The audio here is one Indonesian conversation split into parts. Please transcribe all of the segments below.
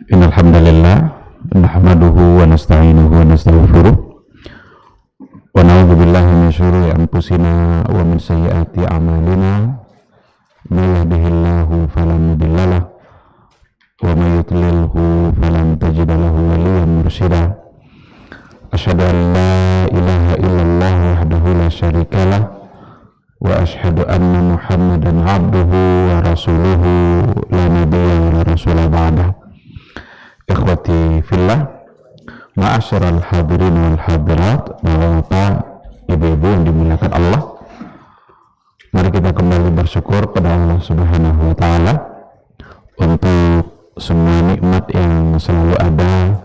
Innal hamdalillah nahmaduhu wa nasta'inuhu wa nastaghfiruh wa na'udzu billahi min syururi anfusina wa min sayyiati a'malina may yahdihillahu fala mudilla lahu wa may yudlilhu falan tajida lahu waliyyan mursyida. Asyhadu an la ilaha illallah wahdahu la syarika lah wa asyhadu anna Muhammadan 'abduhu wa rasuluhu la nabiyya wa la rasula ba'dah. Ikhwati fillah, ma'asyiral hadirin wal hadirat, bapak, ibu-ibu yang dimuliakan Allah, mari kita kembali bersyukur pada Allah Subhanahu wa taala untuk semua nikmat yang selalu ada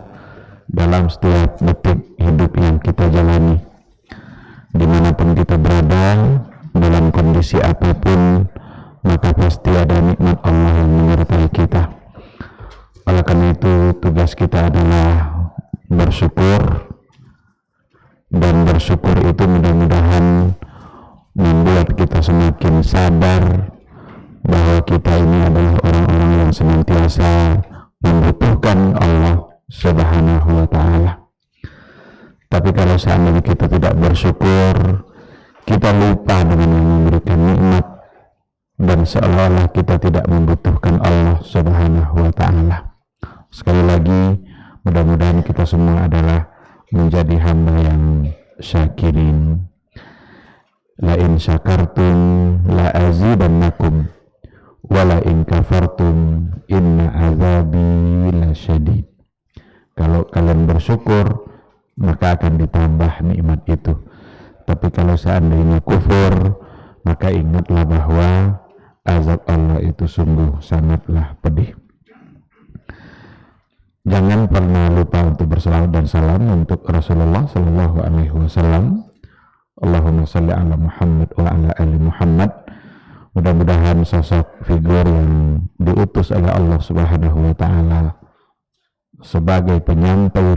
dalam setiap detik hidup yang kita jalani. Dimanapun kita berada, dalam kondisi apapun, maka pasti ada nikmat Allah yang menyertai kita. Oleh karena itu, tugas kita adalah bersyukur, dan bersyukur itu mudah-mudahan membuat kita semakin sadar bahwa kita ini adalah orang-orang yang senantiasa membutuhkan Allah Subhanahu wa ta'ala. Tapi kalau seandainya kita tidak bersyukur, kita lupa dengan yang memberikan nikmat, dan seolah-olah kita tidak membutuhkan Allah Subhanahu wa ta'ala. Sekali lagi, mudah-mudahan kita semua adalah menjadi hamba yang syakirin. La in syakartum la azidannakum wa la in kafartum inna azabi lasyadid. Kalau kalian bersyukur, maka akan ditambah nikmat itu. Tapi kalau seandainya kufur, maka ingatlah bahwa azab Allah itu sungguh sangatlah pedih. Jangan pernah lupa untuk bersalawat dan salam untuk Rasulullah Sallallahu Alaihi Wasallam. Allahumma salli ala Muhammad wa ala ali Muhammad. Mudah-mudahan sosok figur yang diutus oleh Allah Subhanahu wa taala sebagai penyampai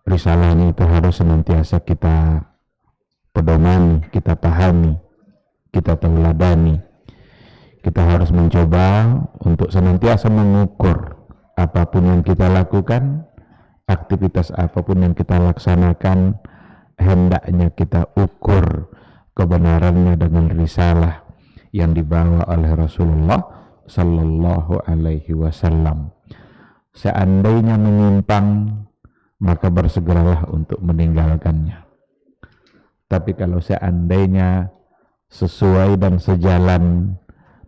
risalahnya itu harus senantiasa kita pedomani, kita pahami, kita tauladani. Kita harus mencoba untuk senantiasa mengukur apapun yang kita lakukan, aktivitas apapun yang kita laksanakan, hendaknya kita ukur kebenarannya dengan risalah yang dibawa oleh Rasulullah Sallallahu Alaihi Wasallam. Seandainya menyimpang, maka bersegeralah untuk meninggalkannya. Tapi kalau seandainya sesuai dan sejalan,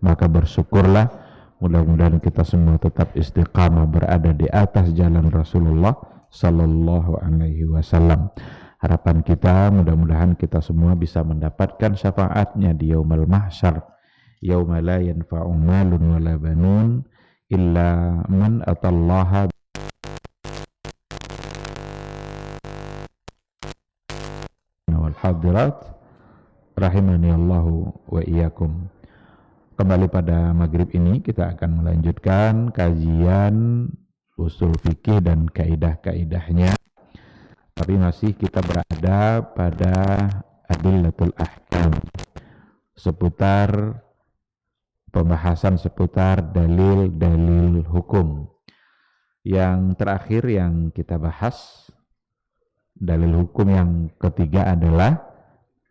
maka bersyukurlah. Mudah-mudahan kita semua tetap istiqamah berada di atas jalan Rasulullah Sallallahu Alaihi Wasallam. Harapan kita mudah-mudahan kita semua bisa mendapatkan syafaatnya di yaumul mahsyar, yauma la yanfa'u malun wala banun illa man atallaha wal hadirat rahimani Allahu wa iyyakum. Kembali pada maghrib ini kita akan melanjutkan kajian usul fikih dan kaidah-kaidahnya. Tapi masih kita berada pada adillatul ahkam, seputar pembahasan seputar dalil-dalil hukum. Yang terakhir yang kita bahas, dalil hukum yang ketiga adalah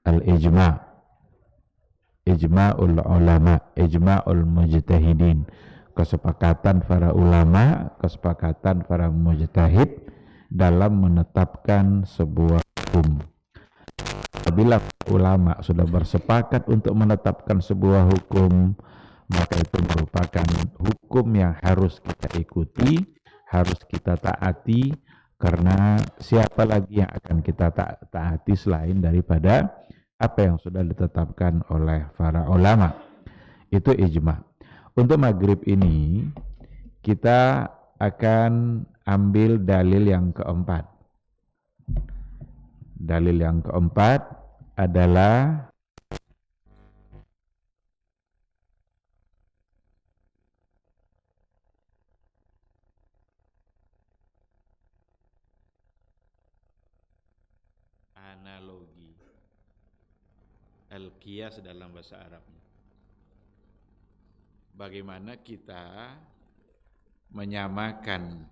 al-ijma'. Ijma'ul ulama, ijma'ul mujtahidin, kesepakatan para ulama, kesepakatan para mujtahid dalam menetapkan sebuah hukum. Apabila ulama sudah bersepakat untuk menetapkan sebuah hukum, maka itu merupakan hukum yang harus kita ikuti, harus kita taati, karena siapa lagi yang akan kita taati selain daripada apa yang sudah ditetapkan oleh para ulama. Itu ijma'. Untuk maghrib ini kita akan ambil dalil yang keempat. Dalil yang keempat adalah analogi, al-qiyas dalam bahasa Arabnya. Bagaimana kita menyamakan,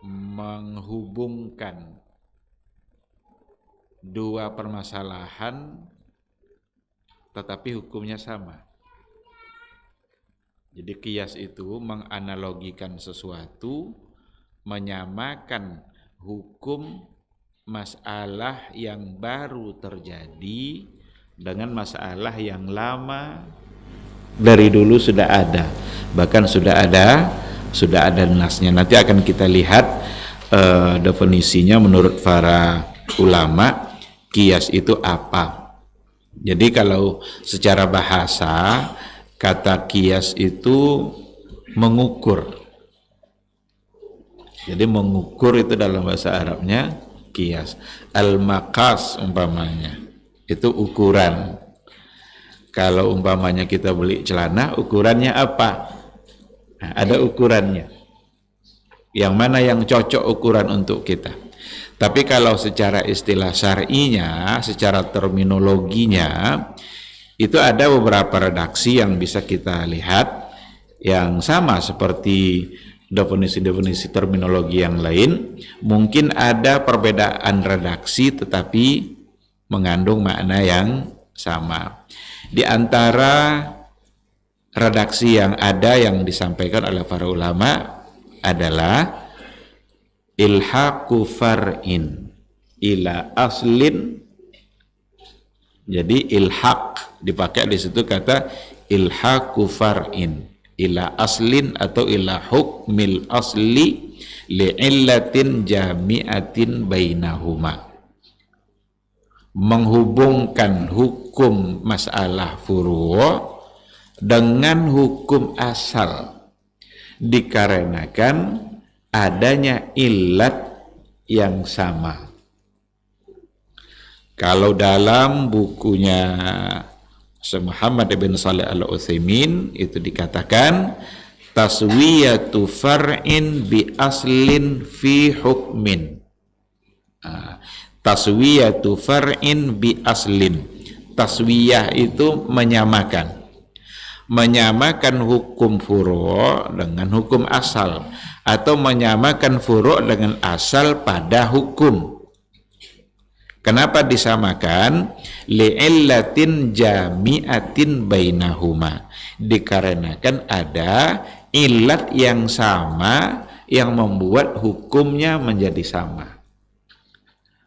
menghubungkan dua permasalahan tetapi hukumnya sama. Jadi qiyas itu menganalogikan sesuatu, menyamakan hukum masalah yang baru terjadi dengan masalah yang lama dari dulu sudah ada, bahkan sudah ada nasnya. Nanti akan kita lihat definisinya menurut para ulama qiyas itu apa. Jadi kalau secara bahasa kata qiyas itu mengukur. Jadi mengukur itu dalam bahasa Arabnya qiyas. Al-maqas umpamanya itu ukuran. Kalau umpamanya kita beli celana, ukurannya apa? Nah, ada ukurannya. Yang mana yang cocok ukuran untuk kita. Tapi kalau secara istilah syar'inya, secara terminologinya, itu ada beberapa redaksi yang bisa kita lihat yang sama seperti definisi-definisi terminologi yang lain. Mungkin ada perbedaan redaksi tetapi mengandung makna yang sama. Di antara redaksi yang ada yang disampaikan oleh para ulama adalah ilhaqu far'in ila aslin. Jadi ilhaq dipakai di situ kata ilhaqu far'in ila aslin atau ila hukmil asli li'illatin jami'atin bainahuma. Menghubungkan hukum masalah furu' dengan hukum asal dikarenakan adanya illat yang sama. Kalau dalam bukunya Muhammad ibn Shalih al-Utsaimin itu dikatakan taswiyatu far'in bi aslin fi hukmin. Taswiyatu far'in bi aslin. Taswiyah itu menyamakan hukum furu' dengan hukum asal, atau menyamakan furu' dengan asal pada hukum. Kenapa disamakan? Li'illatin jami'atin bainahuma. Dikarenakan ada illat yang sama yang membuat hukumnya menjadi sama.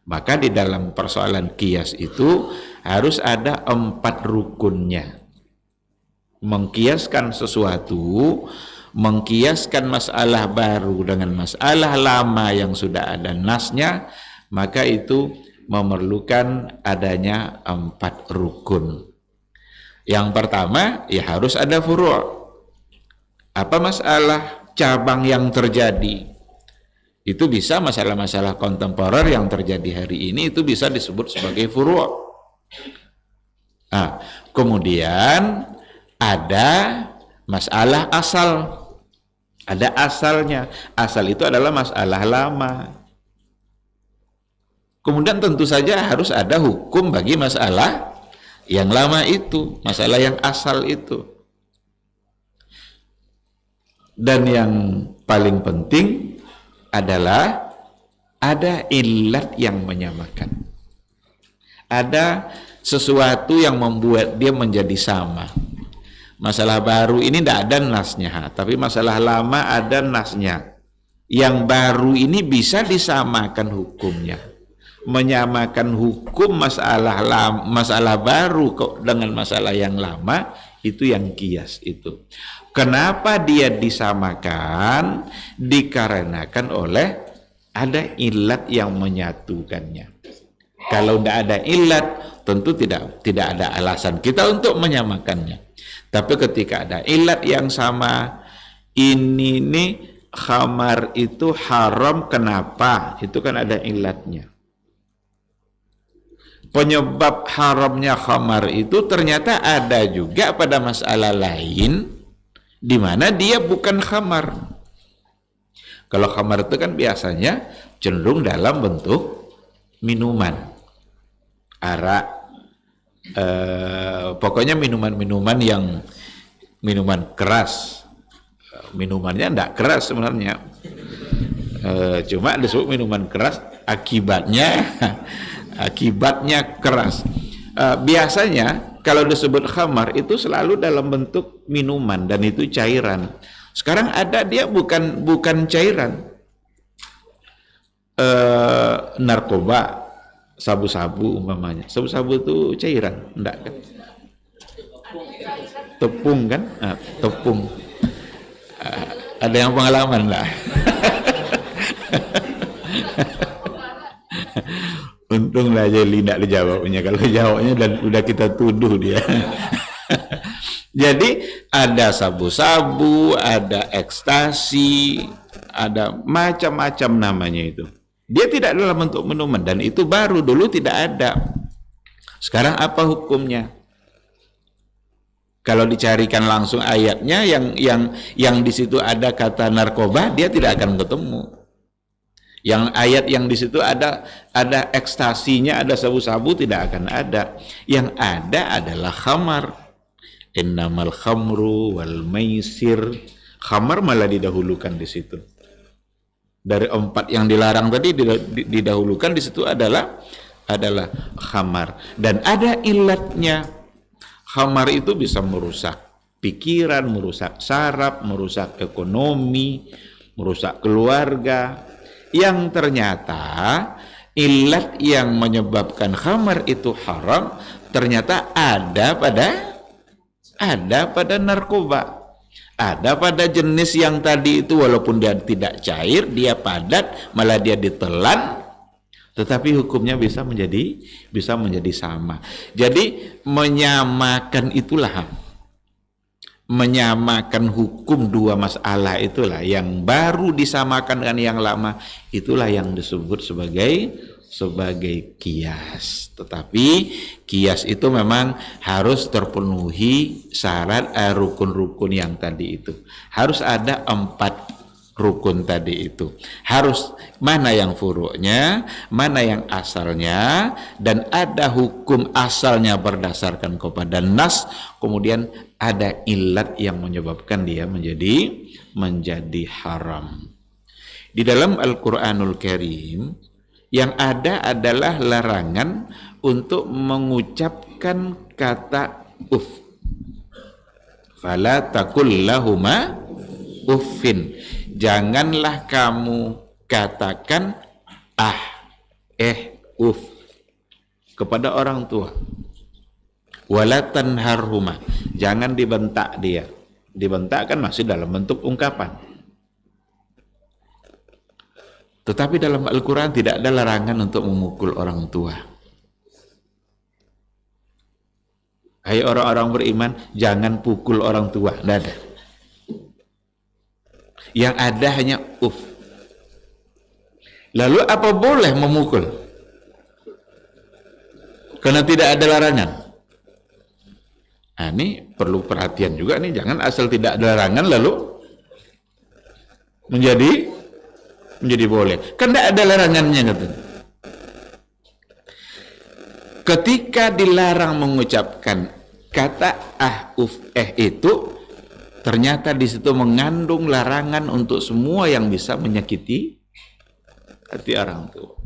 Maka di dalam persoalan qiyas itu harus ada 4 rukunnya. Mengkiaskan sesuatu, mengkiaskan masalah baru dengan masalah lama yang sudah ada nasnya, maka itu memerlukan adanya 4 rukun. Yang pertama, ya harus ada furu'. Apa masalah cabang yang terjadi? Itu bisa masalah-masalah kontemporer yang terjadi hari ini, itu bisa disebut sebagai furu'. Nah, kemudian ada masalah asal. Ada asalnya. Asal itu adalah masalah lama. Kemudian tentu saja harus ada hukum bagi masalah yang lama itu, masalah yang asal itu. Dan yang paling penting adalah ada illat yang menyamakan. Ada sesuatu yang membuat dia menjadi sama. Masalah baru ini tidak ada nasnya, tapi masalah lama ada nasnya. Yang baru ini bisa disamakan hukumnya. Menyamakan hukum masalah baru kok dengan masalah yang lama, itu yang qiyas itu. Kenapa dia disamakan? Dikarenakan oleh ada illat yang menyatukannya. Kalau tidak ada illat, tentu tidak ada alasan kita untuk menyamakannya. Tapi ketika ada illat yang sama, ini nih khamar itu haram, kenapa? Itu kan ada illatnya. Penyebab haramnya khamar itu ternyata ada juga pada masalah lain di mana dia bukan khamar. Kalau khamar itu kan biasanya cenderung dalam bentuk minuman, arak, pokoknya minuman-minuman yang minuman keras, minumannya enggak keras sebenarnya. Cuma disebut minuman keras akibatnya keras. Biasanya kalau disebut khamar itu selalu dalam bentuk minuman dan itu cairan. Sekarang ada dia bukan cairan. Narkoba, sabu-sabu umpamanya. Sabu-sabu itu cairan, enggak kan? Tepung kan? Tepung. Ada yang pengalaman lah. Untunglah Jeli tidak dijawabnya. Kalau jawabnya udah kita tuduh dia. Jadi ada sabu-sabu, ada ekstasi, ada macam-macam namanya itu. Dia tidak dalam bentuk minuman dan itu baru, dulu tidak ada. Sekarang apa hukumnya? Kalau dicarikan langsung ayatnya yang di situ ada kata narkoba, dia tidak akan ketemu. Yang ayat yang di situ ada ekstasinya, ada sabu-sabu, tidak akan ada. Yang ada adalah khamar. Innamal khamru wal maisir. Khamar malah didahulukan di situ. Dari 4 yang dilarang tadi didahulukan di situ adalah khamar. Dan ada ilatnya. Khamar itu bisa merusak pikiran, merusak saraf, merusak ekonomi, merusak keluarga. Yang ternyata ilat yang menyebabkan khamar itu haram ternyata ada pada narkoba. Ada pada jenis yang tadi itu, walaupun dia tidak cair, dia padat, malah dia ditelan, tetapi hukumnya bisa menjadi sama. Jadi menyamakan itulah, menyamakan hukum dua masalah itulah yang baru disamakan dengan yang lama, itulah yang disebut sebagai kias. Tetapi kias itu memang harus terpenuhi syarat rukun-rukun yang tadi itu. Harus ada 4 rukun tadi itu. Harus mana yang furu'nya, mana yang asalnya, dan ada hukum asalnya berdasarkan kepada nas, kemudian ada ilat yang menyebabkan dia menjadi haram. Di dalam Al-Qur'anul Karim yang ada adalah larangan untuk mengucapkan kata uf. Fala taqul lahuma uffin. Janganlah kamu katakan uf kepada orang tua. Wala tanharhuma. Jangan dibentak dia. Dibentak kan masih dalam bentuk ungkapan. Tetapi dalam Al-Quran tidak ada larangan untuk memukul orang tua. Hai orang-orang beriman, jangan pukul orang tua. Tidak ada. Yang ada hanya uf. Lalu apa boleh memukul? Karena tidak ada larangan. Nah, ini perlu perhatian juga nih, jangan asal tidak ada larangan lalu menjadi boleh. Kan tidak ada larangannya katanya. Ketika dilarang mengucapkan kata uf itu, ternyata di situ mengandung larangan untuk semua yang bisa menyakiti hati orang tua.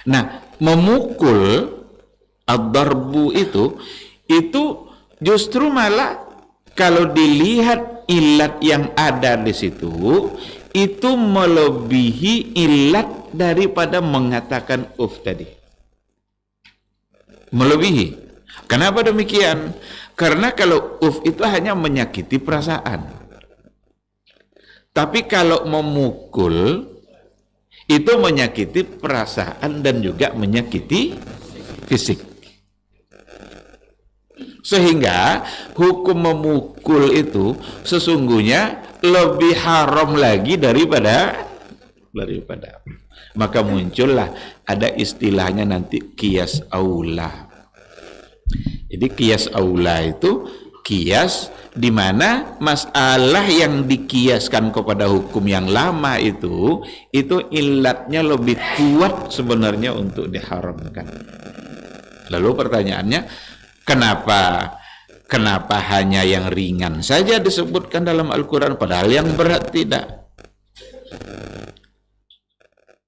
Nah, memukul ad-darbu itu justru malah kalau dilihat ilat yang ada di situ itu melebihi ilat daripada mengatakan uf tadi. Melebihi. Kenapa demikian? Karena kalau uf itu hanya menyakiti perasaan. Tapi kalau memukul itu menyakiti perasaan dan juga menyakiti fisik. Sehingga hukum memukul itu sesungguhnya lebih haram lagi daripada. Maka muncullah ada istilahnya nanti qiyas aula. Jadi qiyas aula itu qiyas di mana masalah yang dikiaskan kepada hukum yang lama itu ilatnya lebih kuat sebenarnya untuk diharamkan. Lalu pertanyaannya, kenapa Kenapa hanya yang ringan saja disebutkan dalam Al-Quran, padahal yang berat tidak?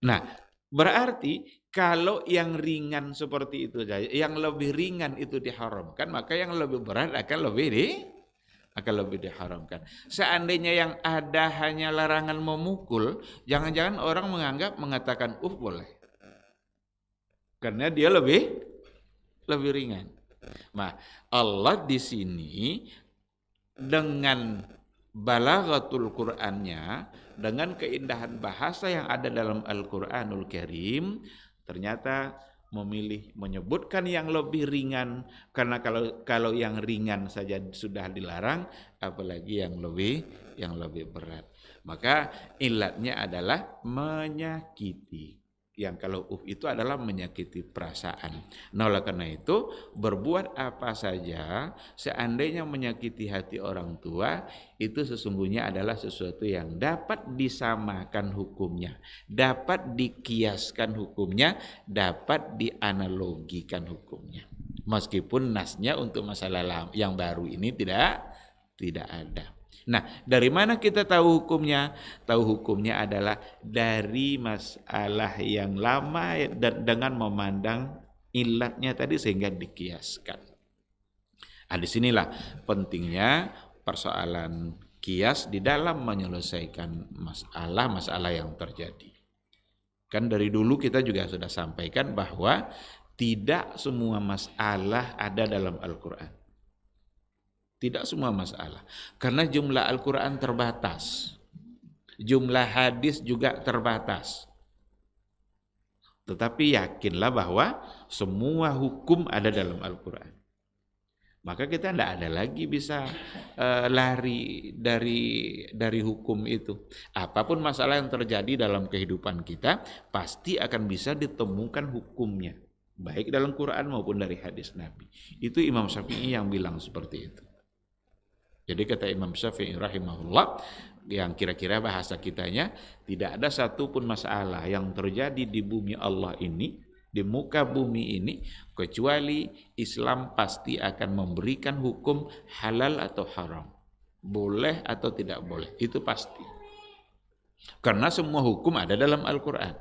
Nah, berarti kalau yang ringan seperti itu saja, yang lebih ringan itu diharamkan, maka yang lebih berat akan lebih diharamkan. Seandainya yang ada hanya larangan memukul, jangan-jangan orang mengatakan boleh. Karena dia lebih ringan. Nah, Allah di sini dengan balaghatul Qur'annya, dengan keindahan bahasa yang ada dalam Al-Qur'anul Karim, ternyata memilih menyebutkan yang lebih ringan, karena kalau yang ringan saja sudah dilarang, apalagi yang lebih berat. Maka ilatnya adalah menyakiti. Yang kalau itu adalah menyakiti perasaan. Nah, oleh karena itu berbuat apa saja seandainya menyakiti hati orang tua, itu sesungguhnya adalah sesuatu yang dapat disamakan hukumnya, dapat dikiaskan hukumnya, dapat dianalogikan hukumnya. Meskipun nasnya untuk masalah yang baru ini tidak ada. Nah, dari mana kita tahu hukumnya? Tahu hukumnya adalah dari masalah yang lama dan dengan memandang ilatnya tadi sehingga dikiaskan. Nah, disinilah pentingnya persoalan kias di dalam menyelesaikan masalah yang terjadi. Kan dari dulu kita juga sudah sampaikan bahwa tidak semua masalah ada dalam Al-Quran. Tidak semua masalah. Karena jumlah Al-Quran terbatas. Jumlah hadis juga terbatas. Tetapi yakinlah bahwa semua hukum ada dalam Al-Quran. Maka kita tidak ada lagi bisa lari dari hukum itu. Apapun masalah yang terjadi dalam kehidupan kita, pasti akan bisa ditemukan hukumnya. Baik dalam Quran maupun dari hadis Nabi. Itu Imam Syafi'i yang bilang seperti itu. Jadi kata Imam Syafi'i rahimahullah, yang kira-kira bahasa kitanya, tidak ada satupun masalah yang terjadi di bumi Allah ini, di muka bumi ini, kecuali Islam pasti akan memberikan hukum halal atau haram, boleh atau tidak boleh, itu pasti. Karena semua hukum ada dalam Al-Quran,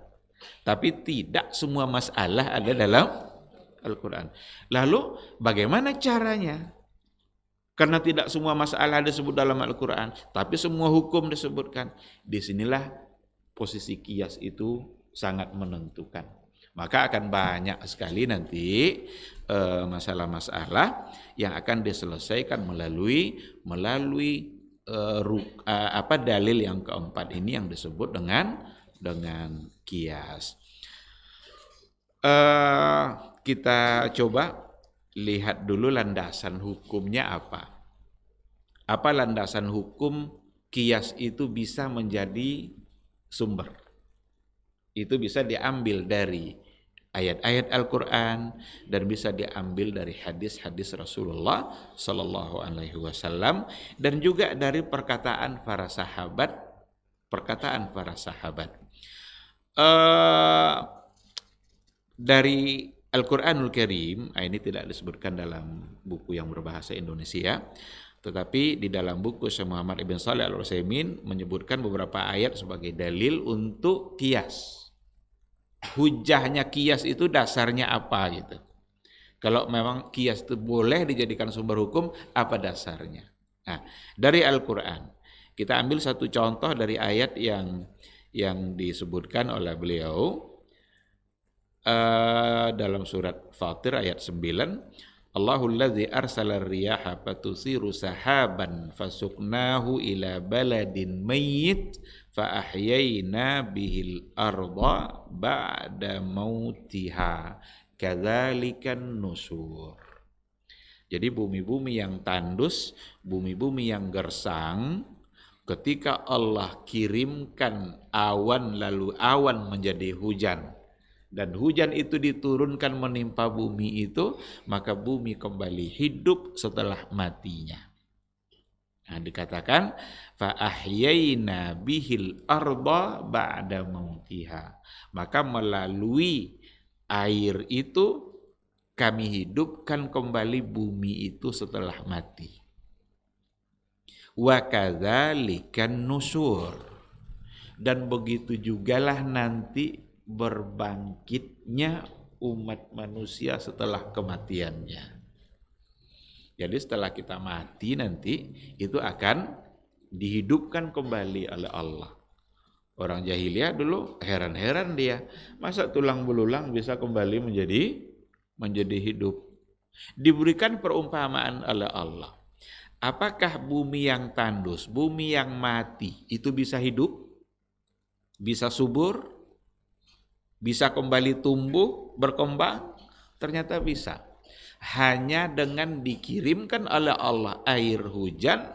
tapi tidak semua masalah ada dalam Al-Quran. Lalu bagaimana caranya? Karena tidak semua masalah disebut dalam Al-Quran, tapi semua hukum disebutkan. Disinilah posisi kias itu sangat menentukan. Maka akan banyak sekali nanti masalah-masalah yang akan diselesaikan melalui dalil yang keempat ini yang disebut dengan kias. Kita coba lihat dulu landasan hukumnya apa. Apa landasan hukum kias itu bisa menjadi sumber? Itu bisa diambil dari ayat-ayat Al-Quran dan bisa diambil dari hadis-hadis Rasulullah Sallallahu Alaihi Wasallam dan juga dari perkataan para sahabat. Dari Al-Quranul Karim, ini tidak disebutkan dalam buku yang berbahasa Indonesia, tetapi di dalam buku Syekh Muhammad Ibn Shalih Al-Utsaimin menyebutkan beberapa ayat sebagai dalil untuk kias. Hujahnya kias itu dasarnya apa gitu. Kalau memang kias itu boleh dijadikan sumber hukum, apa dasarnya? Nah, dari Al-Quran, kita ambil satu contoh dari ayat yang disebutkan oleh beliau, dalam surat Fatir ayat 9, Allahul ladzi arsala ar-riyaha fatusiru sahaban fasuqnahu ila baladin mayyit fa ahyayna bihil arda ba'da mautiha kadzalikan nusur. Jadi bumi-bumi yang tandus, bumi-bumi yang gersang, ketika Allah kirimkan awan, lalu awan menjadi hujan, dan hujan itu diturunkan menimpa bumi itu, maka bumi kembali hidup setelah matinya. Nah, dikatakan fa ahyayna bihil arda ba'da mautiha. Maka melalui air itu kami hidupkan kembali bumi itu setelah mati. Wa kadzalikan nusyur, dan begitu jugalah nanti berbangkitnya umat manusia setelah kematiannya. Jadi setelah kita mati nanti itu akan dihidupkan kembali oleh Allah. Orang jahiliyah dulu heran-heran dia, masa tulang belulang bisa kembali menjadi hidup. Diberikan perumpamaan oleh Allah. Apakah bumi yang tandus, bumi yang mati itu bisa hidup? Bisa subur? Bisa kembali tumbuh, berkembang? Ternyata bisa. Hanya dengan dikirimkan oleh Allah air hujan,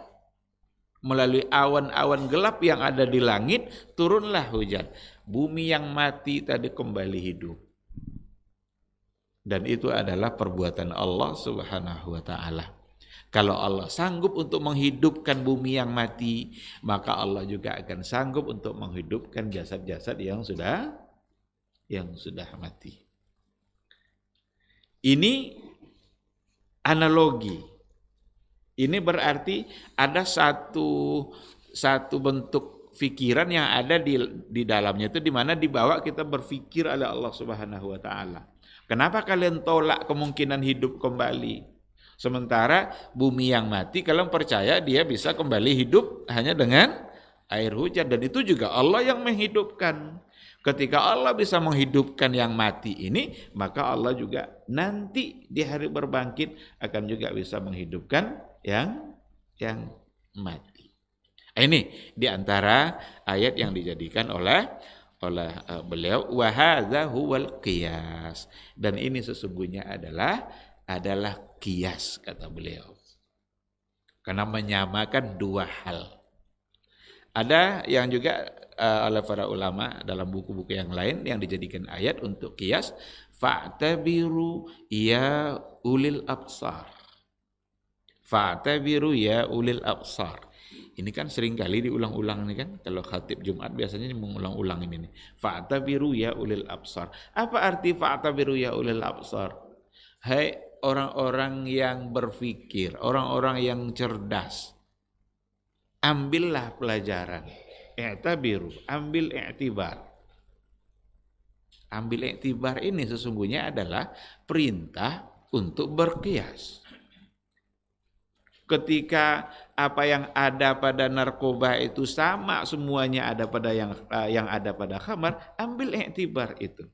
melalui awan-awan gelap yang ada di langit, turunlah hujan. Bumi yang mati tadi kembali hidup. Dan itu adalah perbuatan Allah Subhanahu wa ta'ala. Kalau Allah sanggup untuk menghidupkan bumi yang mati, maka Allah juga akan sanggup untuk menghidupkan jasad-jasad yang sudah mati. Ini analogi. Ini berarti ada satu bentuk pikiran yang ada di dalamnya itu, di mana dibawa kita berpikir oleh Allah Subhanahu wa ta'ala. Kenapa kalian tolak kemungkinan hidup kembali? Sementara bumi yang mati, kalian percaya dia bisa kembali hidup hanya dengan air hujan. Dan itu juga Allah yang menghidupkan. Ketika Allah bisa menghidupkan yang mati ini, maka Allah juga nanti di hari berbangkit akan juga bisa menghidupkan yang mati. Ini diantara ayat yang dijadikan oleh beliau, wa hadza huwal qiyas, dan ini sesungguhnya adalah qiyas, kata beliau, karena menyamakan dua hal. Ada yang juga oleh para ulama dalam buku-buku yang lain yang dijadikan ayat untuk qiyas, fa'tabiru ya ulil absar. Fa'tabiru ya ulil absar. Ini kan sering kali diulang-ulang nih kan. Kalau khatib Jumat biasanya mengulang-ulang ini nih. Fa'tabiru ya ulil absar. Apa arti fa'tabiru ya ulil absar? Hai orang-orang yang berpikir, orang-orang yang cerdas, ambillah pelajaran. I'tabiru, ambil i'tibar. Ambil i'tibar ini sesungguhnya adalah perintah untuk berqiyas. Ketika apa yang ada pada narkoba itu sama semuanya ada pada yang ada pada khamar, ambil i'tibar itu.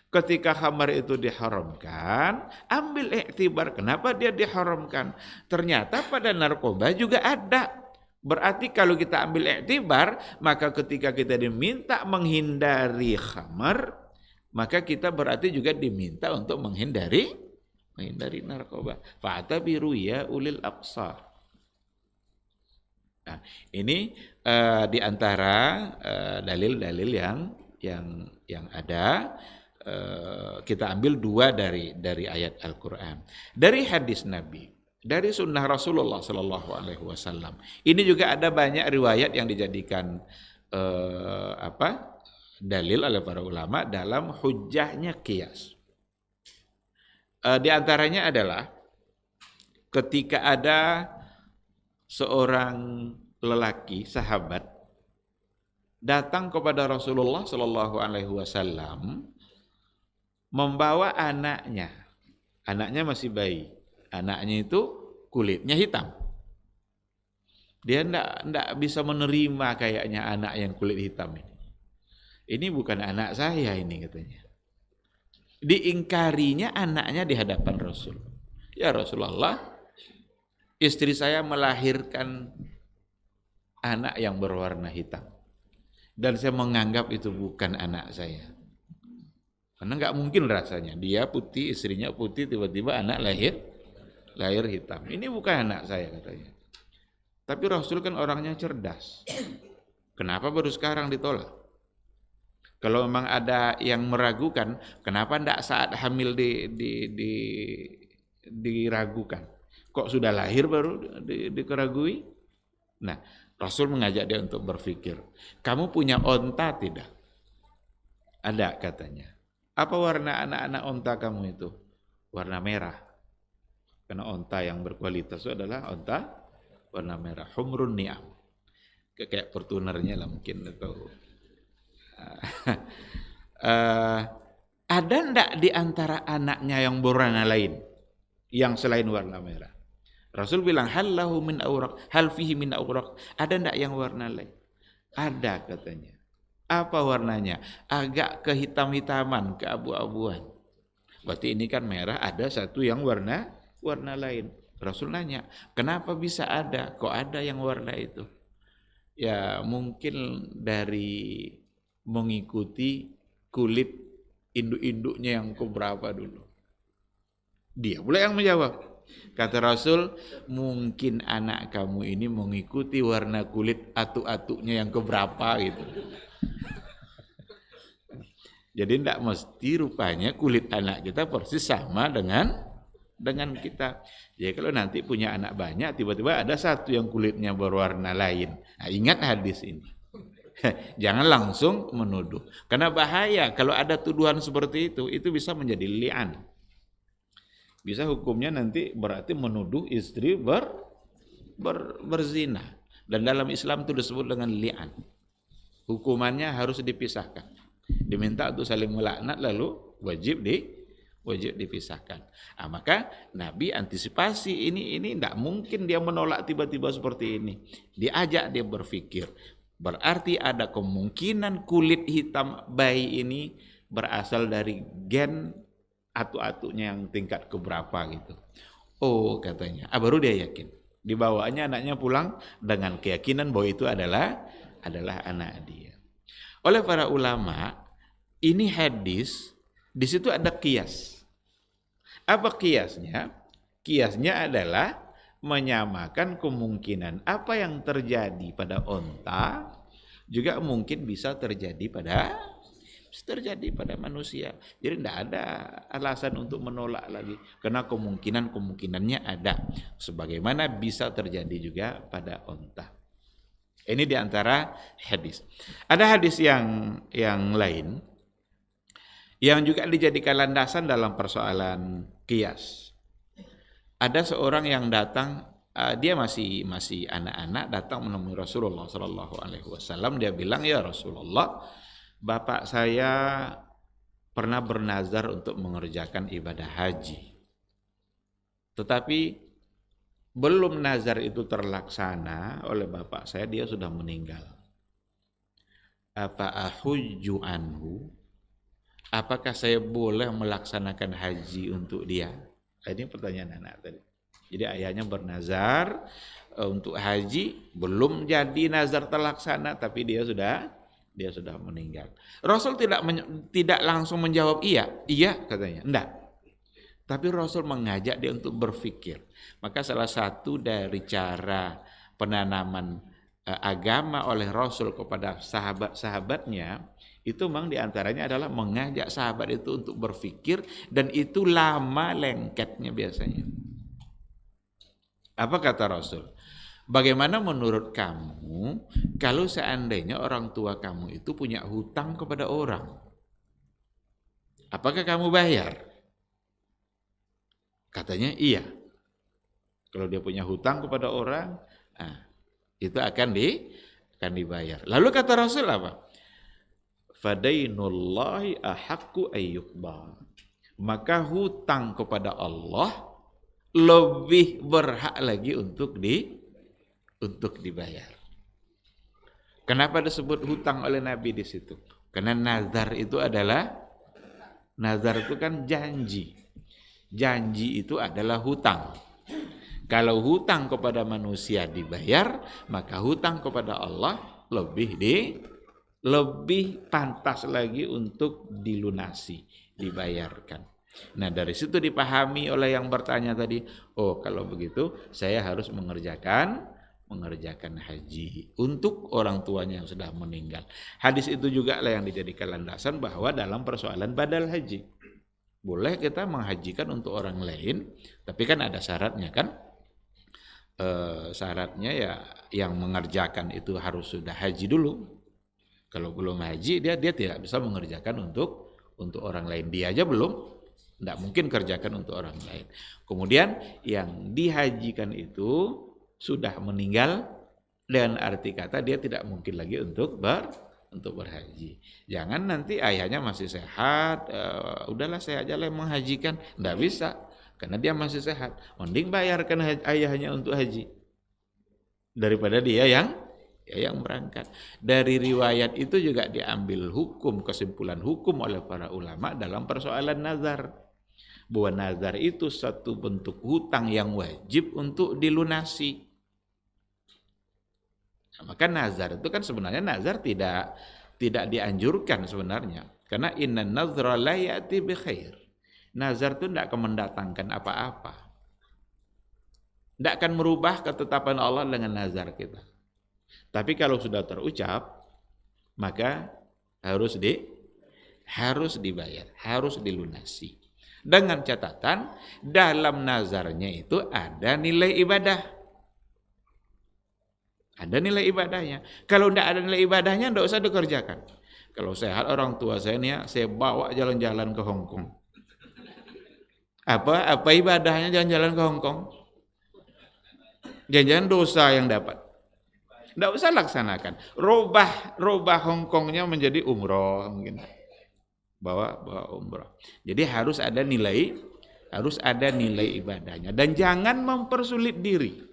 Ketika khamar itu diharamkan, ambil i'tibar kenapa dia diharamkan. Ternyata pada narkoba juga ada. Berarti kalau kita ambil i'tibar, maka ketika kita diminta menghindari khamar, maka kita berarti juga diminta untuk menghindari narkoba. Fa'tabiru ya ulil absar. Nah, ini di antara dalil-dalil yang ada. Kita ambil dua dari ayat Al-Quran, dari hadis Nabi, dari sunnah Rasulullah Sallallahu Alaihi Wasallam. Ini juga ada banyak riwayat yang dijadikan dalil oleh para ulama dalam hujjahnya qiyas. Di antaranya adalah ketika ada seorang lelaki sahabat datang kepada Rasulullah Sallallahu Alaihi Wasallam membawa anaknya masih bayi, anaknya itu kulitnya hitam. Dia enggak bisa menerima kayaknya anak yang kulit hitam ini. Ini bukan anak saya ini, katanya. Diingkarinya anaknya di hadapan Rasul. Ya Rasulullah, istri saya melahirkan anak yang berwarna hitam. Dan saya menganggap itu bukan anak saya. Karena nggak mungkin rasanya, dia putih, istrinya putih, tiba-tiba anak lahir hitam. Ini bukan anak saya, katanya. Tapi Rasul kan orangnya cerdas. Kenapa baru sekarang ditolak? Kalau memang ada yang meragukan, kenapa enggak saat hamil diragukan? Kok sudah lahir baru dikeragui? Nah, Rasul mengajak dia untuk berpikir. Kamu punya onta tidak? Ada, katanya. Apa warna anak-anak onta kamu itu? warna merah. Karena onta yang berkualitas itu adalah onta warna merah. Humrun ni'am. Kayak Fortunernya lah mungkin atau ada enggak di antara anaknya yang berwarna lain yang selain warna merah? Rasul bilang hal lahu min awraq, hal fihi min awraq. Ada enggak yang warna lain? Ada katanya. Apa warnanya? Agak kehitam-hitaman, keabu-abuan. Berarti ini kan merah, ada satu yang warna lain. Rasul nanya, kenapa bisa ada? Kok ada yang warna itu? Ya mungkin dari mengikuti kulit induk-induknya yang keberapa dulu. Dia pula yang menjawab. Kata Rasul, mungkin anak kamu ini mengikuti warna kulit atuk-atuknya yang keberapa gitu. Jadi tidak mesti rupanya kulit anak kita persis sama dengan kita. Jadi kalau nanti punya anak banyak, tiba-tiba ada satu yang kulitnya berwarna lain. Nah, ingat hadis ini. Jangan langsung menuduh. Karena bahaya kalau ada tuduhan seperti itu bisa menjadi li'an. Bisa hukumnya nanti berarti menuduh istri berzina. Dan dalam Islam itu disebut dengan li'an. Hukumannya harus dipisahkan. Diminta untuk saling melaknat lalu wajib dipisahkan. Nah, maka Nabi antisipasi ini tidak mungkin dia menolak tiba-tiba seperti ini. Diajak dia berpikir. Berarti ada kemungkinan kulit hitam bayi ini berasal dari gen atuk-atuknya yang tingkat keberapa gitu. Oh katanya. Baru dia yakin. Dibawanya anaknya pulang dengan keyakinan bahwa itu adalah anak dia. Oleh para ulama, ini hadis, di situ ada qiyas. Apa qiyasnya? Qiyasnya adalah menyamakan kemungkinan apa yang terjadi pada onta juga mungkin bisa terjadi pada manusia. Jadi tidak ada alasan untuk menolak lagi karena kemungkinannya ada. Sebagaimana bisa terjadi juga pada onta. Ini diantara hadis. Ada hadis yang lain yang juga dijadikan landasan dalam persoalan qiyas. Ada seorang yang datang, dia masih anak-anak, datang menemui Rasulullah SAW. Dia bilang, ya Rasulullah, bapak saya pernah bernazar untuk mengerjakan ibadah haji. Tetapi belum nazar itu terlaksana oleh bapak saya, dia sudah meninggal. Apa ahujju anhu? Apakah saya boleh melaksanakan haji untuk dia? Ini pertanyaan anak tadi. Jadi ayahnya bernazar untuk haji, belum jadi nazar terlaksana, tapi dia sudah meninggal. Rasul tidak langsung menjawab iya katanya, enggak. Tapi Rasul mengajak dia untuk berpikir. Maka salah satu dari cara penanaman agama oleh Rasul kepada sahabat-sahabatnya, itu memang diantaranya adalah mengajak sahabat itu untuk berpikir, dan itu lama lengketnya biasanya. Apa kata Rasul? Bagaimana menurut kamu kalau seandainya orang tua kamu itu punya hutang kepada orang? Apakah kamu bayar? Katanya iya. Kalau dia punya hutang kepada orang, itu akan dibayar. Lalu kata Rasul apa? Fadainullahi ahaqqu ayyuqba. Maka hutang kepada Allah lebih berhak lagi untuk dibayar. Kenapa disebut hutang oleh Nabi di situ? Karena nazar itu kan janji. Janji itu adalah hutang. Kalau hutang kepada manusia dibayar, maka hutang kepada Allah lebih pantas lagi untuk dilunasi, dibayarkan. Nah, dari situ dipahami oleh yang bertanya tadi, oh kalau begitu saya harus mengerjakan haji untuk orang tuanya yang sudah meninggal. Hadis itu juga lah yang dijadikan landasan bahwa dalam persoalan badal haji, boleh kita menghajikan untuk orang lain, tapi kan ada syaratnya kan. Syaratnya ya yang mengerjakan itu harus sudah haji dulu. Kalau belum haji dia tidak bisa mengerjakan untuk orang lain. Dia aja belum Tidak mungkin kerjakan untuk orang lain. Kemudian yang dihajikan itu sudah meninggal, dan arti kata dia tidak mungkin lagi untuk berhaji. Jangan nanti ayahnya masih sehat, udahlah saya aja lah yang menghajikan. Tidak bisa, karena dia masih sehat. Mending bayarkan ayahnya untuk haji daripada dia yang berangkat. Dari riwayat itu juga diambil kesimpulan hukum oleh para ulama dalam persoalan nazar. Bahwa nazar itu satu bentuk hutang yang wajib untuk dilunasi. Nah, maka nazar itu kan sebenarnya nazar tidak dianjurkan sebenarnya. Karena inna nazra la ya'ti bi khair. Nazar itu tidak akan mendatangkan apa-apa. Tidak akan merubah ketetapan Allah dengan nazar kita. Tapi kalau sudah terucap, maka harus dibayar, harus dilunasi. Dengan catatan, dalam nazarnya itu ada nilai ibadah. Ada nilai ibadahnya. Kalau tidak ada nilai ibadahnya, tidak usah dikerjakan. Kalau sehat orang tua saya bawa jalan-jalan ke Hong Kong. Apa ibadahnya jalan-jalan ke Hong Kong? Jangan-jangan dosa yang dapat. Tidak usah laksanakan. Robah Hong Kongnya menjadi umroh mungkin. Bawa umroh. Jadi harus ada nilai ibadahnya, dan jangan mempersulit diri.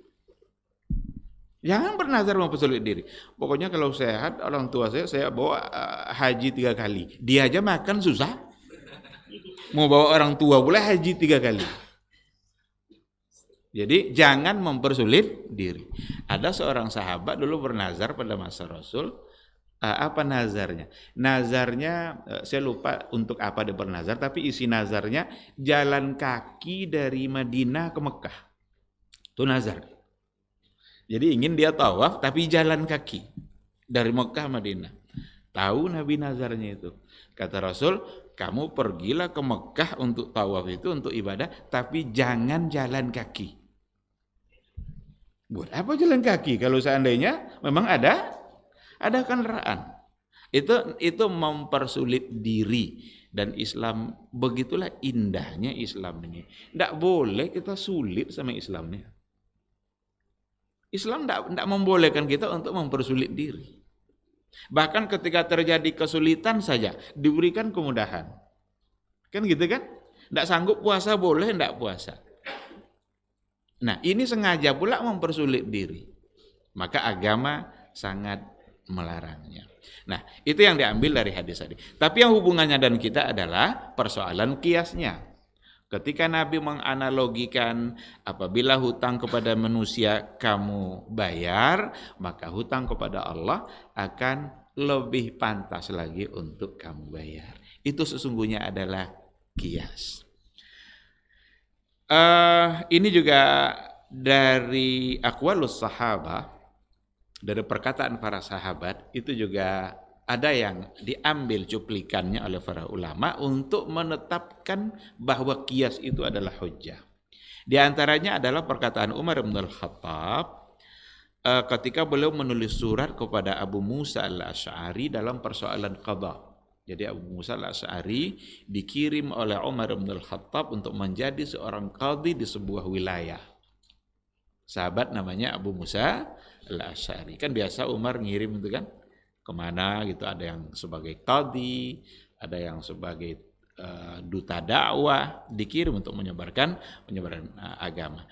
Jangan bernazar mempersulit diri. Pokoknya kalau sehat orang tua saya bawa haji 3 kali. Dia aja makan susah. Mau bawa orang tua pula haji 3 kali. Jadi jangan mempersulit diri. Ada seorang sahabat dulu bernazar pada masa Rasul. Apa nazarnya? Nazarnya saya lupa untuk apa dia bernazar, tapi isi nazarnya jalan kaki dari Madinah ke Mekah. Itu nazar. Jadi ingin dia tawaf tapi jalan kaki dari Mekah Madinah. Tahu Nabi nazarnya itu. Kata Rasul, kamu pergilah ke Mekah untuk tawaf itu, untuk ibadah, tapi jangan jalan kaki. Buat apa jalan kaki kalau seandainya memang ada kendaraan? Itu mempersulit diri, dan Islam begitulah indahnya Islam ini. Tidak boleh kita sulit sama Islamnya. Islam tidak membolehkan kita untuk mempersulit diri. Bahkan ketika terjadi kesulitan saja diberikan kemudahan. Kan gitu kan? Tidak sanggup puasa boleh tidak puasa. Nah, ini sengaja pula mempersulit diri. Maka agama sangat melarangnya. Nah, itu yang diambil dari hadis tadi. Tapi yang hubungannya dan kita adalah persoalan kiasnya. Ketika Nabi menganalogikan apabila hutang kepada manusia kamu bayar, maka hutang kepada Allah akan lebih pantas lagi untuk kamu bayar. Itu sesungguhnya adalah kias. Ini juga dari aqwalus sahabah, dari perkataan para sahabat, itu juga ada yang diambil cuplikannya oleh para ulama untuk menetapkan bahwa qiyas itu adalah hujjah. Di antaranya adalah perkataan Umar bin Al-Khattab ketika beliau menulis surat kepada Abu Musa Al-Asy'ari dalam persoalan qadha. Jadi Abu Musa Al-Asy'ari dikirim oleh Umar bin Al-Khattab untuk menjadi seorang qadhi di sebuah wilayah. Sahabat namanya Abu Musa Al-Asy'ari. Kan biasa Umar ngirim itu kan kemana gitu, ada yang sebagai qadhi, ada yang sebagai duta dakwah, dikirim untuk menyebarkan agama.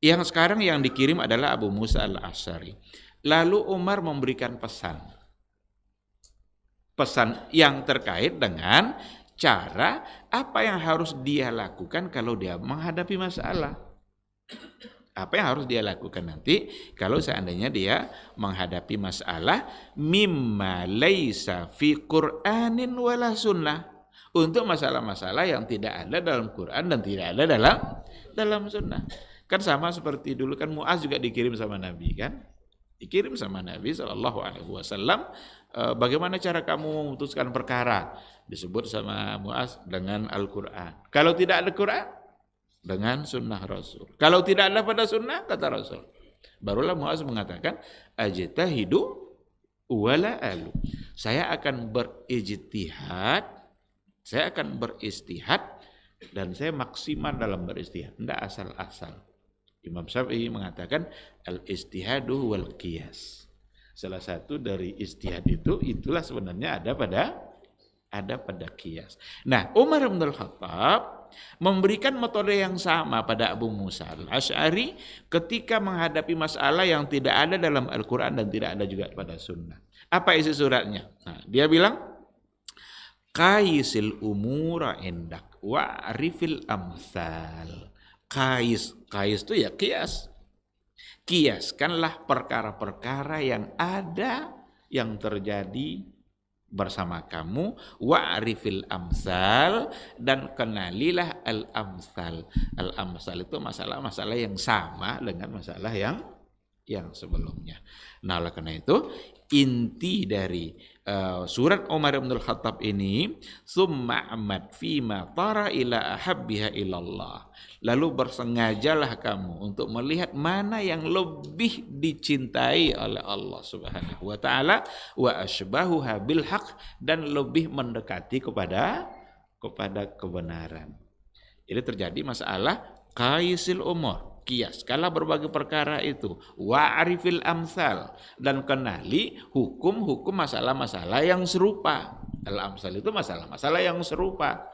Yang sekarang yang dikirim adalah Abu Musa Al-Asy'ari. Lalu Umar memberikan pesan yang terkait dengan cara apa yang harus dia lakukan kalau dia menghadapi masalah. Apa yang harus dia lakukan nanti kalau seandainya dia menghadapi masalah mimma laisa fi Qur'anin wala sunnah, untuk masalah-masalah yang tidak ada dalam Quran dan tidak ada dalam sunnah. Kan sama seperti dulu kan Muaz juga dikirim sama Nabi kan? Dikirim sama Nabi SAW, bagaimana cara kamu memutuskan perkara? Disebut sama Muaz dengan Al-Quran. Kalau tidak ada Quran, dengan sunnah Rasul. Kalau tidak ada pada sunnah, kata Rasul. Barulah Muaz mengatakan, ajtahidu wala alu. Saya akan beristihad dan saya maksimal dalam beristihad, tidak asal-asal. Imam Syafi'i mengatakan al-istihadu wal qiyas. Salah satu dari istihad itulah sebenarnya ada pada qiyas. Nah, Umar bin Khattab memberikan metode yang sama pada Abu Musa al-Asy'ari ketika menghadapi masalah yang tidak ada dalam Al-Quran dan tidak ada juga pada sunnah. Apa isi suratnya? Nah, dia bilang, Qaisil umura indak wa'rifil amsal. Qais itu ya qiyas. Kiaskanlah perkara-perkara yang ada, yang terjadi bersama kamu, wa'rifil amsal, dan kenalilah al-amsal. Al-amsal itu masalah-masalah yang sama dengan masalah yang sebelumnya. Nah, oleh karena itu inti dari surat Umar bin Khattab ini, summa amad fima tara ila ahabbiha ilallah. Lalu bersengajalah kamu untuk melihat mana yang lebih dicintai oleh Allah Subhanahu wa taala, wa asbahuha bil haq, dan lebih mendekati kepada kebenaran. Jadi terjadi masalah qaisil umur. Kiaskanlah berbagai perkara itu, wa'rifil amsal, dan kenali hukum-hukum masalah-masalah yang serupa. Al-amsal itu masalah-masalah yang serupa.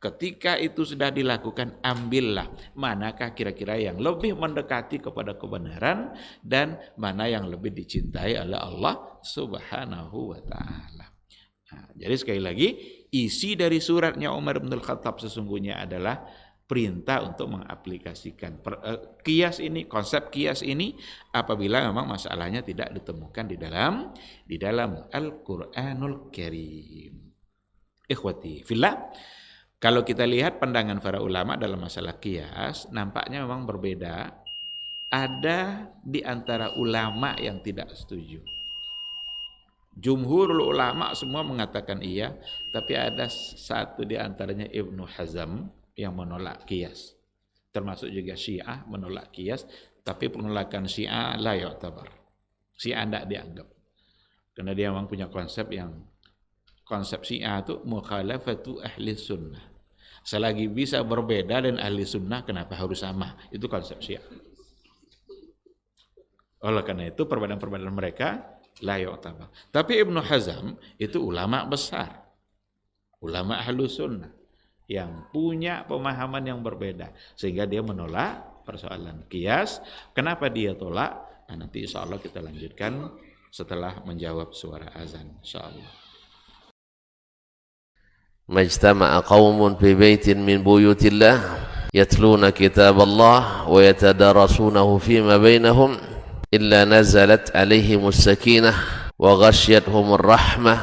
Ketika itu sudah dilakukan, ambillah manakah kira-kira yang lebih mendekati kepada kebenaran dan mana yang lebih dicintai oleh Allah Subhanahu wa taala. Jadi sekali lagi, isi dari suratnya Umar bin Khattab sesungguhnya adalah perintah untuk mengaplikasikan qiyas ini, konsep qiyas ini apabila memang masalahnya tidak ditemukan di dalam Al-Qur'anul Karim. Ikhwati fillah, kalau kita lihat pandangan para ulama dalam masalah qiyas, nampaknya memang berbeda. Ada di antara ulama yang tidak setuju. Jumhurul ulama semua mengatakan iya, tapi ada satu di antaranya Ibnu Hazm yang menolak qiyas. Termasuk juga Syiah menolak qiyas, tapi penolakan Syiah la yu'tabar. Syiah tidak dianggap. Karena dia memang punya konsep Syiah itu mukhalafatu ahli sunnah. Selagi bisa berbeda dan ahli sunnah, kenapa harus sama? Itu konsep Syiah. Oleh karena itu perbedaan-perbedaan mereka la yu'tabar. Tapi Ibnu Hazm itu ulama besar, ulama ahli sunnah yang punya pemahaman yang berbeda, sehingga dia menolak persoalan qiyas. Kenapa dia tolak? Nanti insya Allah kita lanjutkan setelah menjawab suara azan, insya Allah. Majtama'a qaumun fi baitin min buyutillah yatluna kitab Allah wa yatadarasunahu fima bainahum illa nazalat alaihimus sakinah wa ghasyiyatuhumur rahmah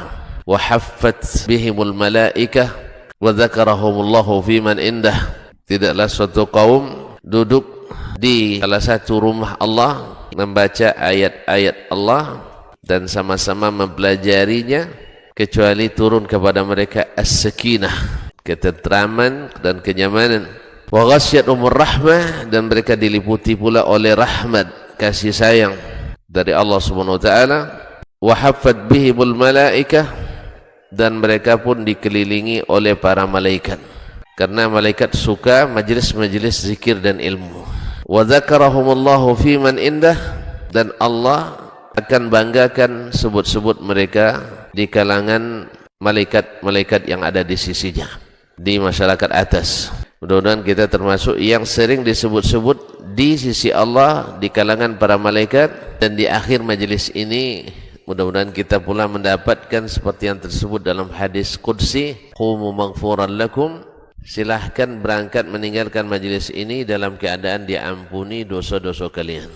wa haffat bihimul malaikah wa dzakarahumullahu fiman indah. Tidaklah suatu kaum duduk di salah satu rumah Allah membaca ayat-ayat Allah dan sama-sama mempelajarinya, kecuali turun kepada mereka as-sakinah, ketentraman dan kenyamanan. Wa ghasyiyatuhumur rahmah, dan mereka diliputi pula oleh rahmat, kasih sayang dari Allah Subhanahu wa taala. Wa haffat bihimul malaikah, dan mereka pun dikelilingi oleh para malaikat, karena malaikat suka majlis-majlis zikir dan ilmu. Wa dzakarahumullahu fiman indah, dan Allah akan banggakan sebut-sebut mereka di kalangan malaikat-malaikat yang ada di sisinya, di masyarakat atas. Mudah-mudahan kita termasuk yang sering disebut-sebut di sisi Allah, di kalangan para malaikat, dan di akhir majlis ini mudah-mudahan kita pula mendapatkan seperti yang tersebut dalam hadis qudsi, qumu maghfuran lakum, silahkan berangkat meninggalkan majlis ini dalam keadaan diampuni dosa-dosa kalian.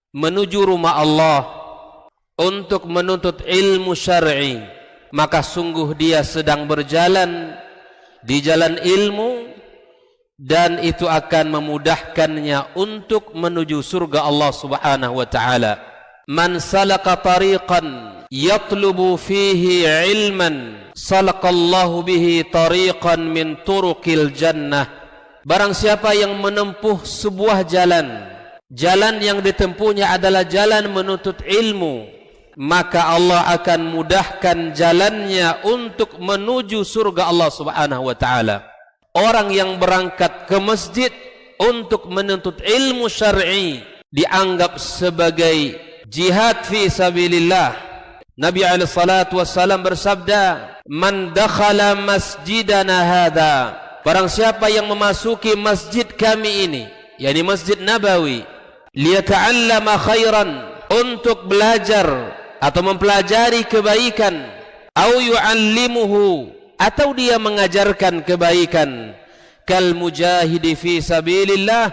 Menuju rumah Allah untuk menuntut ilmu syar'i, maka sungguh dia sedang berjalan di jalan ilmu, dan itu akan memudahkannya untuk menuju surga Allah Subhanahu wa taala. Man salaka tariqan yatlubu fihi ilman salaqallahu bihi tariqan min turuqil jannah. Barang siapa yang menempuh sebuah jalan jalan yang ditempuhnya adalah jalan menuntut ilmu, maka Allah akan mudahkan jalannya untuk menuju surga Allah Subhanahu wa taala. Orang yang berangkat ke masjid untuk menuntut ilmu syar'i dianggap sebagai jihad fi sabilillah. Nabi alaihi salatu wassalam bersabda, "Man dakhala masjidana hadza," barang siapa yang memasuki masjid kami ini, yakni Masjid Nabawi, liyata'allama khairan, untuk belajar atau mempelajari kebaikan, au yu'allimuhu, atau dia mengajarkan kebaikan, kal mujahidi fi sabilillah,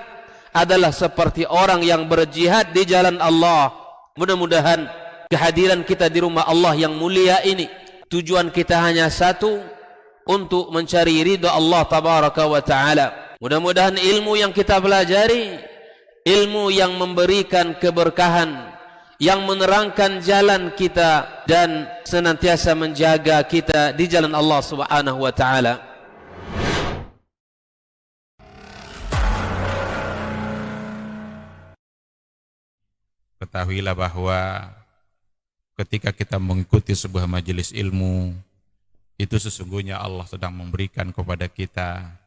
adalah seperti orang yang berjihad di jalan Allah. Mudah-mudahan kehadiran kita di rumah Allah yang mulia ini, tujuan kita hanya satu, untuk mencari ridha Allah tabaraka wa taala. Mudah-mudahan ilmu yang kita pelajari, ilmu yang memberikan keberkahan, yang menerangkan jalan kita dan senantiasa menjaga kita di jalan Allah Subhanahu wa taala. Ketahuilah bahwa ketika kita mengikuti sebuah majelis ilmu, itu sesungguhnya Allah sedang memberikan kepada kita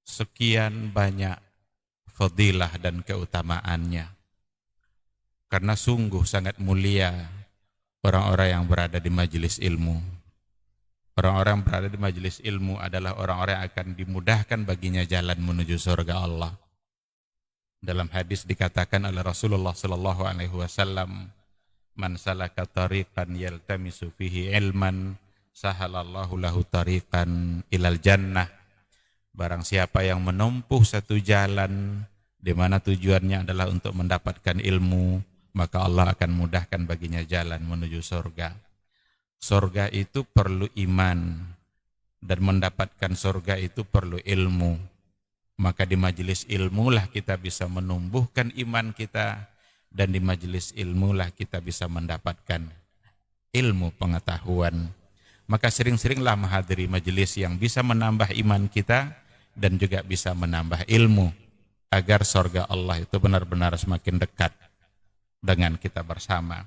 sekian banyak fadilah dan keutamaannya. Karena sungguh sangat mulia orang-orang yang berada di majelis ilmu. Orang-orang yang berada di majelis ilmu adalah orang-orang yang akan dimudahkan baginya jalan menuju surga Allah. Dalam hadis dikatakan oleh Rasulullah sallallahu alaihi wasallam, "Man salaka tariqan yaltamisu fihi ilman, sahalallahu lahu tariqan ilal jannah." Barang siapa yang menempuh satu jalan di mana tujuannya adalah untuk mendapatkan ilmu, maka Allah akan mudahkan baginya jalan menuju surga. Surga itu perlu iman, dan mendapatkan surga itu perlu ilmu. Maka di majelis ilmu lah kita bisa menumbuhkan iman kita, dan di majelis ilmu lah kita bisa mendapatkan ilmu pengetahuan. Maka sering-seringlah menghadiri majelis yang bisa menambah iman kita dan juga bisa menambah ilmu, agar surga Allah itu benar-benar semakin dekat dengan kita bersama.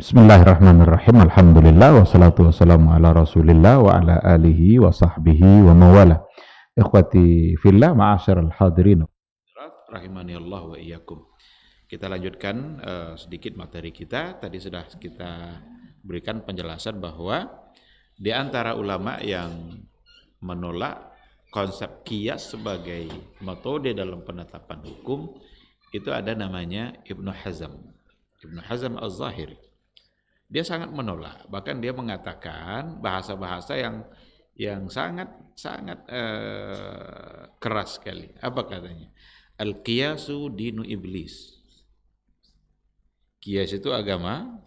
Bismillahirrahmanirrahim. Alhamdulillah wassalatu wassalamu ala Rasulillah wa ala alihi wa sahbihi wa mawala. Ikhwati fillah, ma'asyiral hadirin rahimani Allah wa iyyakum. Kita lanjutkan sedikit materi kita. Tadi sudah kita berikan penjelasan bahwa di antara ulama yang menolak konsep qiyas sebagai metode dalam penetapan hukum, itu ada namanya Ibnu Hazm. Ibnu Hazm Az-Zahiri. Dia sangat menolak, bahkan dia mengatakan bahasa-bahasa yang sangat keras sekali. Apa katanya? Al-qiyasu dinu iblis. Qiyas itu agama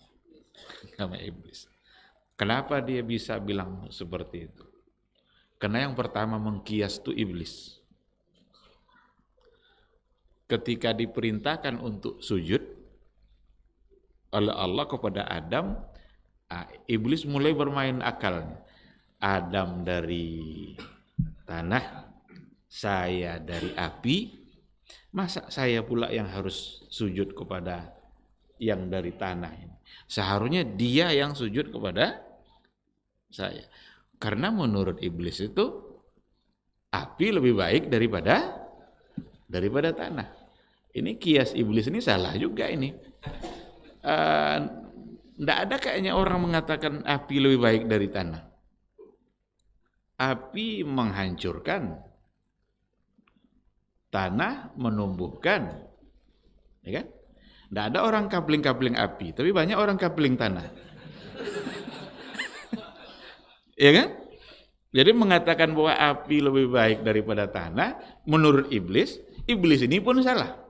iblis. Kenapa dia bisa bilang seperti itu? Karena yang pertama mengkias itu iblis. Ketika diperintahkan untuk sujud oleh Allah kepada Adam, iblis mulai bermain akalnya. Adam dari tanah, saya dari api, masa saya pula yang harus sujud kepada yang dari tanah ini? Seharusnya dia yang sujud kepada saya. Karena menurut iblis itu api lebih baik daripada tanah. Ini kias iblis ini salah juga ini. Tidak ada kayaknya orang mengatakan api lebih baik dari tanah. Api menghancurkan, tanah menumbuhkan, ya kan? Tidak ada orang kapling-kapling api, tapi banyak orang kapling tanah. Ya kan? Jadi mengatakan bahwa api lebih baik daripada tanah, menurut iblis ini pun salah.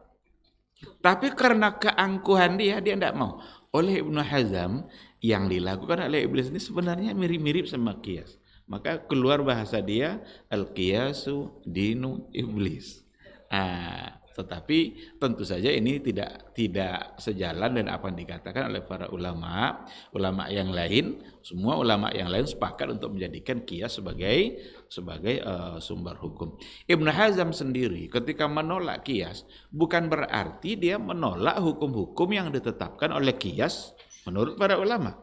Tapi karena keangkuhan dia tidak mau. oleh Ibnu Hazm, yang dilakukan oleh iblis ini sebenarnya mirip-mirip sama qiyas. Maka keluar bahasa dia al-qiyasu dinu iblis. Tetapi tentu saja ini tidak sejalan dengan apa yang dikatakan oleh para ulama yang lain. Semua ulama yang lain sepakat untuk menjadikan qiyas sebagai sumber hukum. Ibnu Hazm sendiri ketika menolak qiyas bukan berarti dia menolak hukum-hukum yang ditetapkan oleh qiyas menurut para ulama.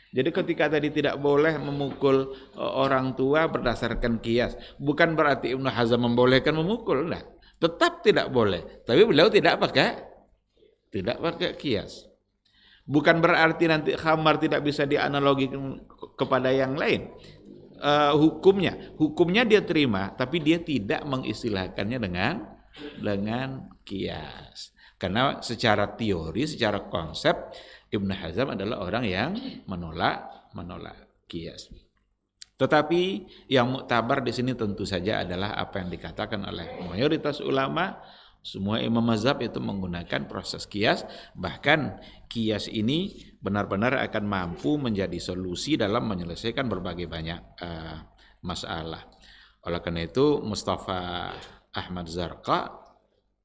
Jadi ketika tadi tidak boleh memukul orang tua berdasarkan qiyas, bukan berarti Ibnu Hazm membolehkan memukul, enggak. Tetap tidak boleh, tapi beliau tidak pakai qiyas. Bukan berarti nanti khamar tidak bisa dianalogikan kepada yang lain. Hukumnya dia terima, tapi dia tidak mengistilahkannya dengan qiyas. Karena secara teori, secara konsep, Ibnu Hazm adalah orang yang menolak qiyas. Tetapi yang muktabar di sini tentu saja adalah apa yang dikatakan oleh mayoritas ulama. Semua imam mazhab itu menggunakan proses qiyas. Bahkan qiyas ini benar-benar akan mampu menjadi solusi dalam menyelesaikan berbagai banyak masalah. Oleh karena itu Mustafa Ahmad Zarqa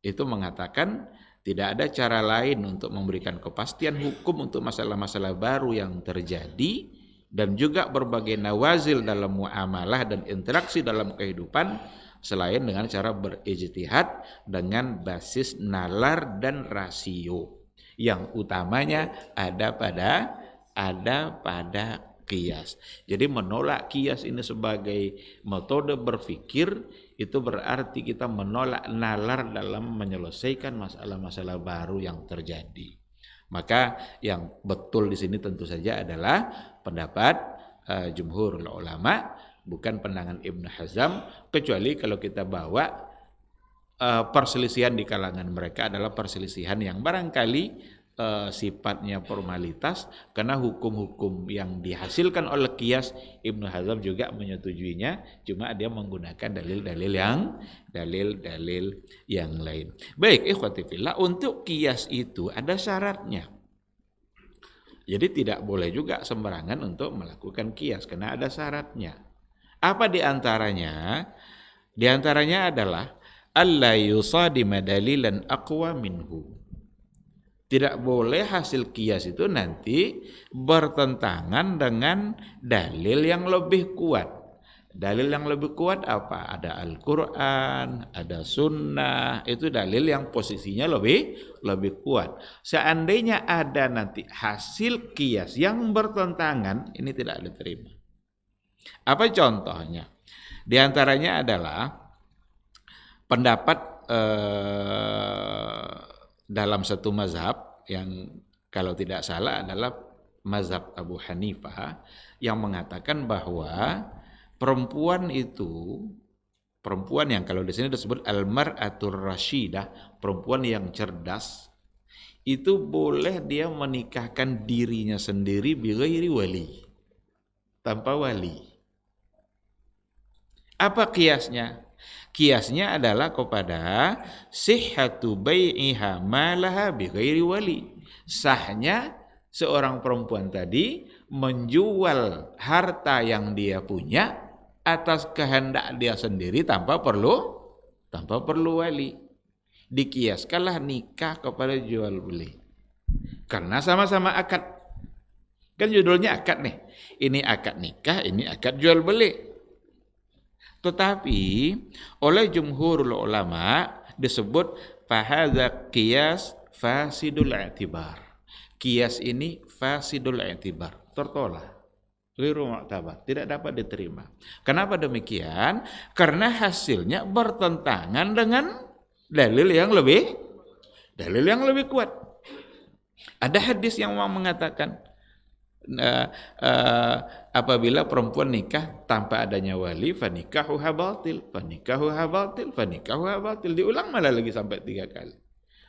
itu mengatakan tidak ada cara lain untuk memberikan kepastian hukum untuk masalah-masalah baru yang terjadi dan juga berbagai nawazil dalam muamalah dan interaksi dalam kehidupan selain dengan cara berijtihad dengan basis nalar dan rasio yang utamanya ada pada qiyas. Jadi menolak qiyas ini sebagai metode berpikir itu berarti kita menolak nalar dalam menyelesaikan masalah-masalah baru yang terjadi. Maka yang betul di sini tentu saja adalah pendapat jumhurul ulama, bukan pandangan Ibnu Hazm, kecuali kalau kita bawa perselisihan di kalangan mereka adalah perselisihan yang barangkali sifatnya formalitas, karena hukum-hukum yang dihasilkan oleh qiyas Ibnu Hazm juga menyetujuinya, cuma dia menggunakan dalil-dalil yang lain. Baik, ikhwati fillah, untuk qiyas itu ada syaratnya. Jadi tidak boleh juga sembarangan untuk melakukan qiyas karena ada syaratnya. Apa di antaranya? Di antaranya adalah alla yusadima dalilan aqwa minhu. Tidak boleh hasil qiyas itu nanti bertentangan dengan dalil yang lebih kuat. Dalil yang lebih kuat apa? Ada Al-Quran, ada Sunnah, itu dalil yang posisinya lebih kuat. Seandainya ada nanti hasil qiyas yang bertentangan, ini tidak diterima. Apa contohnya? Di antaranya adalah pendapat dalam satu mazhab yang kalau tidak salah adalah mazhab Abu Hanifah yang mengatakan bahwa perempuan yang kalau di sini disebut al-mar'atur rasyidah, perempuan yang cerdas, itu boleh dia menikahkan dirinya sendiri bighairi wali, tanpa wali. Apa qiyasnya? Qiyasnya adalah kepada sihhatu bai'iha malaha bighairi wali. Sahnya seorang perempuan tadi menjual harta yang dia punya atas kehendak dia sendiri tanpa perlu wali. Dikiaskanlah nikah kepada jual beli. Karena sama-sama akad. Kan judulnya akad nih. Ini akad nikah, ini akad jual beli. Tetapi oleh jumhurul ulama disebut fahadza qiyas fasidul i'tibar. Qiyas ini fasidul i'tibar, tertolak. Ghairu mu'tabar, tidak dapat diterima. Kenapa demikian? Karena hasilnya bertentangan dengan dalil yang lebih kuat. Ada hadis yang mengatakan apabila perempuan nikah tanpa adanya wali, fanikahuha batil, diulang malah lagi sampai 3 kali.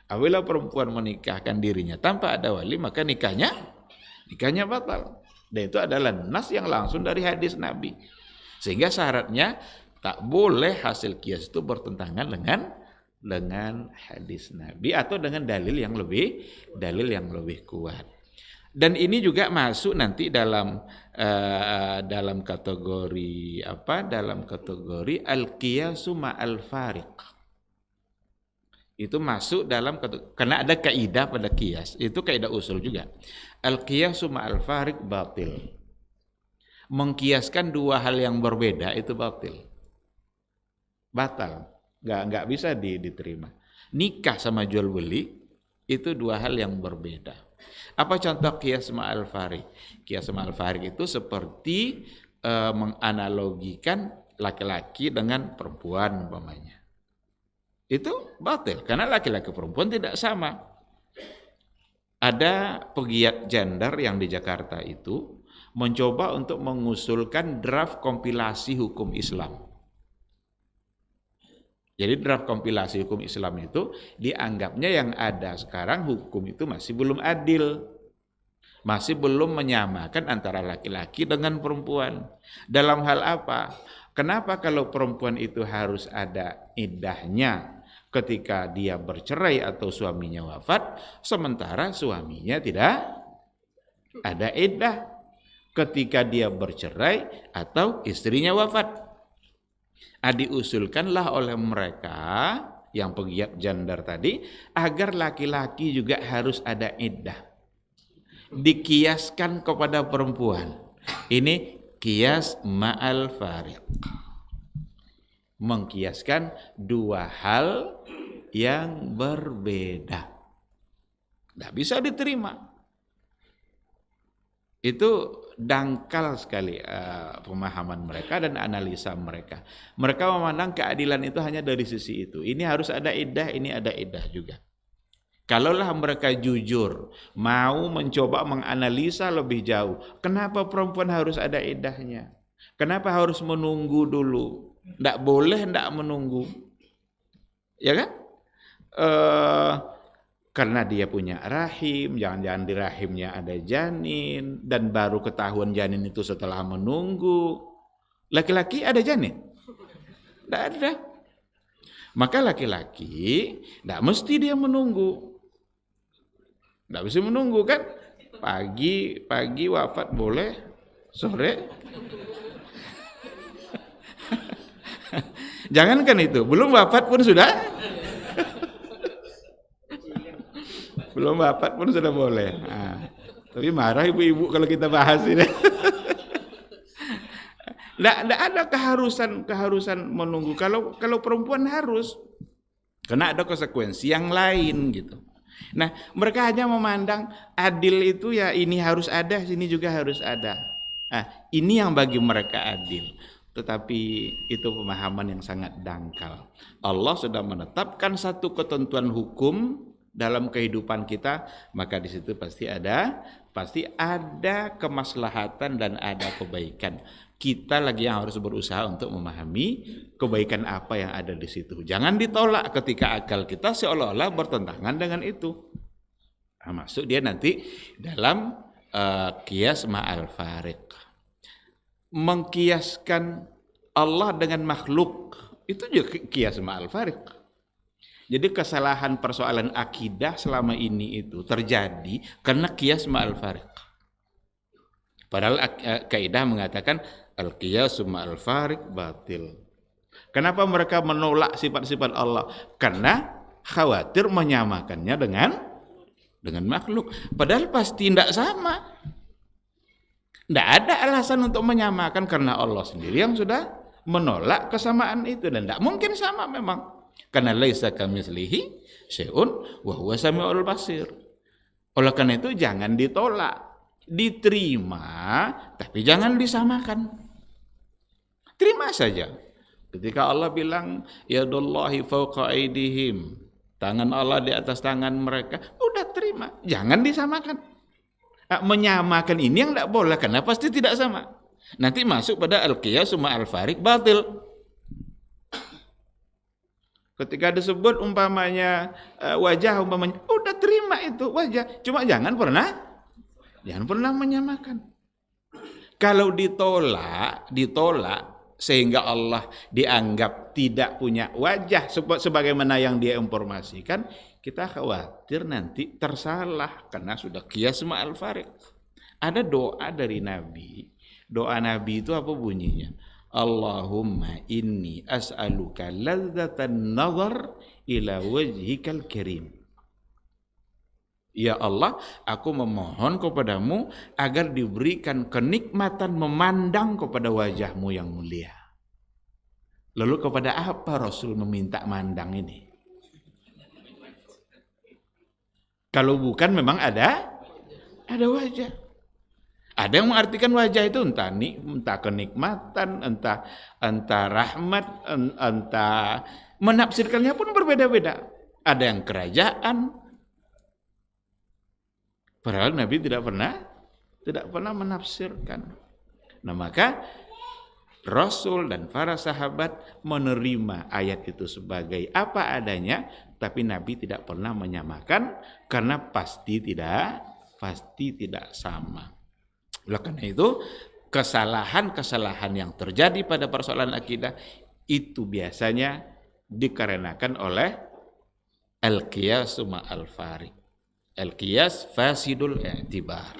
Apabila perempuan menikahkan dirinya tanpa ada wali, maka nikahnya batal. Dan itu adalah nas yang langsung dari hadis Nabi. Sehingga syaratnya tak boleh hasil qiyas itu bertentangan dengan hadis Nabi atau dengan dalil yang lebih kuat. Dan ini juga masuk nanti dalam kategori apa? Dalam kategori al-qiyasu ma'al fariq. Itu masuk dalam karena ada kaidah pada qiyas. Itu kaidah usul juga. Al-qiyasu ma'al fariq batil. Mengkiaskan dua hal yang berbeda itu batil. Batal. Enggak bisa diterima. Nikah sama jual beli itu dua hal yang berbeda. Apa contoh qiyas ma'al fariq? Qiyas ma'al fariq itu seperti menganalogikan laki-laki dengan perempuan umpamanya. Itu batil karena laki-laki perempuan tidak sama. Ada pegiat gender yang di Jakarta itu mencoba untuk mengusulkan draft kompilasi hukum Islam. Jadi draft kompilasi hukum Islam itu dianggapnya yang ada sekarang hukum itu masih belum adil. Masih belum menyamakan antara laki-laki dengan perempuan. Dalam hal apa? Kenapa kalau perempuan itu harus ada iddahnya ketika dia bercerai atau suaminya wafat, sementara suaminya tidak ada iddah ketika dia bercerai atau istrinya wafat? Diusulkanlah oleh mereka yang pegiat gender tadi agar laki-laki juga harus ada iddah, dikiaskan kepada perempuan. Ini qiyas ma'al fariq, mengkiaskan dua hal yang berbeda. Tidak bisa diterima. Itu dangkal sekali pemahaman mereka dan analisa mereka. Mereka memandang keadilan itu hanya dari sisi itu. Ini harus ada iddah, ini ada iddah juga. Kalaulah mereka jujur, mau mencoba menganalisa lebih jauh, kenapa perempuan harus ada iddahnya? Kenapa harus menunggu dulu? Tidak boleh tidak menunggu. Ya kan? Karena dia punya rahim, jangan-jangan di rahimnya ada janin, dan baru ketahuan janin itu setelah menunggu. Laki-laki ada janin? Tidak ada. Maka laki-laki tidak mesti dia menunggu. Tidak bisa menunggu kan? Pagi wafat boleh, sore. Jangankan itu, belum wafat pun sudah. Belum wafat pun sudah boleh. Nah, tapi marah ibu-ibu kalau kita bahas ini. Tidak ada keharusan menunggu. Kalau perempuan harus, karena ada konsekuensi yang lain gitu. Nah, mereka hanya memandang adil itu ya ini harus ada, sini juga harus ada. Nah, ini yang bagi mereka adil. Tetapi itu pemahaman yang sangat dangkal. Allah sudah menetapkan satu ketentuan hukum dalam kehidupan kita, maka di situ pasti ada kemaslahatan dan ada kebaikan. Kita lagi yang harus berusaha untuk memahami kebaikan apa yang ada di situ. Jangan ditolak ketika akal kita seolah-olah bertentangan dengan itu. Nah, masuk dia nanti dalam qiyas ma'al fariq. Mengkiaskan Allah dengan makhluk itu juga qiyas ma'al fariq. Jadi kesalahan persoalan akidah selama ini itu terjadi karena qiyas ma'al fariq. Padahal kaidah mengatakan al-qiyasu ma'al fariq batil. Kenapa mereka menolak sifat-sifat Allah? Karena khawatir menyamakannya dengan makhluk. Padahal pasti tidak sama. Tidak ada alasan untuk menyamakan karena Allah sendiri yang sudah menolak kesamaan itu dan tidak mungkin sama memang. Karena laisa kamitslihi syai'un wa huwa samiul basir. Oleh karena itu jangan ditolak, diterima tapi jangan disamakan. Terima saja. Ketika Allah bilang yadullahi fawqa aydihim, tangan Allah di atas tangan mereka, udah terima, jangan disamakan. Menyamakan ini yang tidak boleh karena pasti tidak sama. Nanti masuk pada al-qiyasu ma'al fariq batil. Ketika disebut umpamanya wajah umpamanya, udah terima itu wajah, cuma jangan pernah menyamakan. Kalau ditolak sehingga Allah dianggap tidak punya wajah sebagaimana yang dia informasikan, kita khawatir nanti tersalah karena sudah qiyas ma'al farik. Ada doa dari Nabi. Doa Nabi itu apa bunyinya? Allahumma inni as'aluka ladzatan nazar ila wajhikal karim. Ya Allah, aku memohon kepadamu agar diberikan kenikmatan memandang kepada wajahmu yang mulia. Lalu kepada apa Rasul meminta mandang ini? Kalau bukan memang ada wajah. Ada yang mengartikan wajah itu entah kenikmatan, entah rahmat, entah menafsirkannya pun berbeda-beda. Ada yang kerajaan. Padahal Nabi tidak pernah menafsirkan. Nah, maka Rasul dan para sahabat menerima ayat itu sebagai apa adanya, tapi Nabi tidak pernah menyamakan karena pasti tidak sama. Oleh karena itu, kesalahan-kesalahan yang terjadi pada persoalan akidah itu biasanya dikarenakan oleh al-qiyas ma'al farik. Al-qiyas fasidul i'tibar.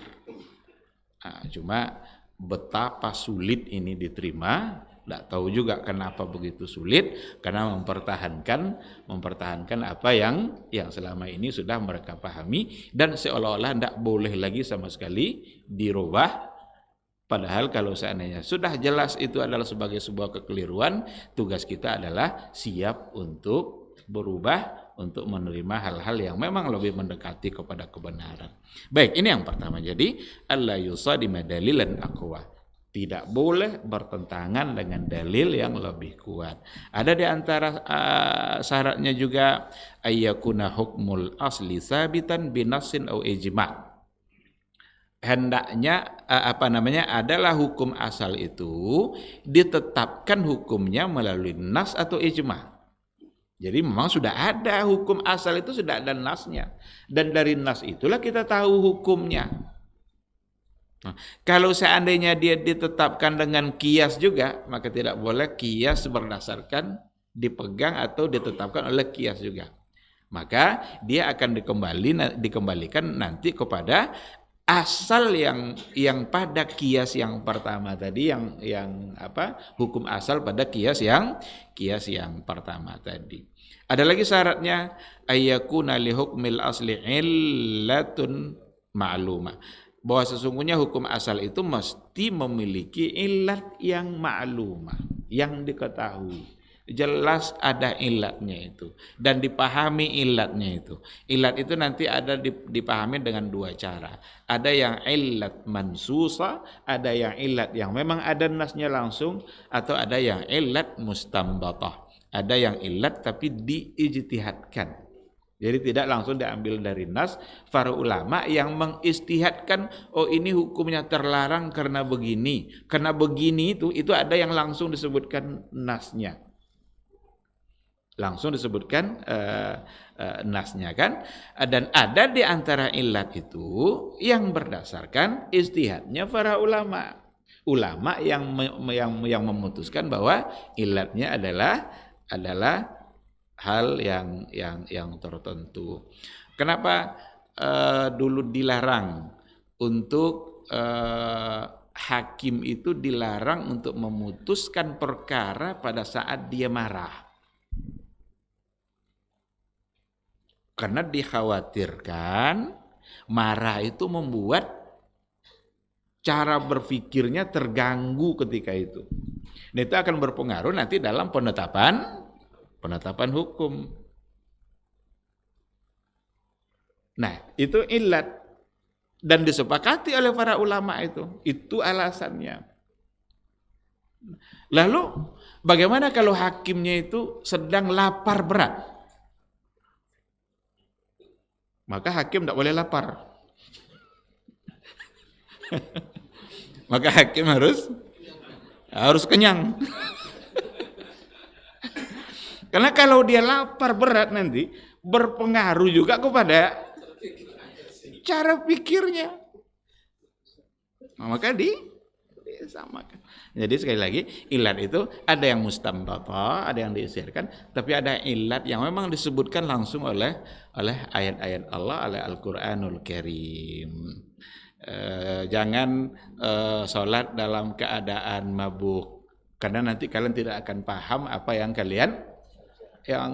Nah, cuma betapa sulit ini diterima, tidak tahu juga kenapa begitu sulit, karena mempertahankan apa yang selama ini sudah mereka pahami, dan seolah-olah tidak boleh lagi sama sekali dirubah. Padahal kalau seandainya sudah jelas itu adalah sebagai sebuah kekeliruan, tugas kita adalah siap untuk berubah, untuk menerima hal-hal yang memang lebih mendekati kepada kebenaran. Baik, ini yang pertama. Jadi alla yusadima dalilan aqwa. Tidak boleh bertentangan dengan dalil yang lebih kuat. Ada di antara syaratnya juga ayyakuna hukmul asli sabitan binassin au ijma'. Hendaknya adalah hukum asal itu ditetapkan hukumnya melalui nas atau ijma'. Jadi memang sudah ada hukum asal itu, sudah ada nasnya. Dan dari nas itulah kita tahu hukumnya. Nah, kalau seandainya dia ditetapkan dengan qiyas juga, maka tidak boleh qiyas berdasarkan dipegang atau ditetapkan oleh qiyas juga. Maka dia akan dikembalikan nanti kepada asal yang pada qiyas yang pertama tadi, hukum asal pada qiyas yang pertama tadi. Ada lagi syaratnya ayyakuna li hukmil asli illatun ma'lumah. Bahwa sesungguhnya hukum asal itu mesti memiliki ilat yang ma'lumah, yang diketahui. Jelas ada ilatnya itu dan dipahami ilatnya itu. Ilat itu nanti ada dipahami dengan dua cara. Ada yang ilat mansusa, ada yang ilat yang memang ada nasnya langsung, atau ada yang ilat mustambatah. Ada yang ilat tapi diijtihadkan. Jadi tidak langsung diambil dari nas. Para ulama yang mengistihadkan, oh ini hukumnya terlarang karena begini. Karena begini itu ada yang langsung disebutkan nasnya. Langsung disebutkan nasnya kan. Dan ada di antara ilat itu yang berdasarkan istihadnya para ulama. Ulama yang memutuskan bahwa ilatnya adalah hal yang tertentu. Kenapa dulu dilarang untuk hakim itu dilarang untuk memutuskan perkara pada saat dia marah? Karena dikhawatirkan marah itu membuat cara berpikirnya terganggu ketika itu. Dan itu akan berpengaruh nanti dalam penetapan hukum. Nah, itu ilat dan disepakati oleh para ulama itu. Itu alasannya. Lalu bagaimana kalau hakimnya itu sedang lapar berat? Maka hakim tidak boleh lapar. Maka hakim harus kenyang. Karena kalau dia lapar berat nanti berpengaruh juga kepada cara pikirnya. Nah, maka disamakan. Jadi sekali lagi, ilat itu ada yang mustambatah, ada yang diisyaratkan, tapi ada ilat yang memang disebutkan langsung oleh ayat-ayat Allah, oleh Al-Qur'anul Karim. Jangan sholat dalam keadaan mabuk, karena nanti kalian tidak akan paham apa yang kalian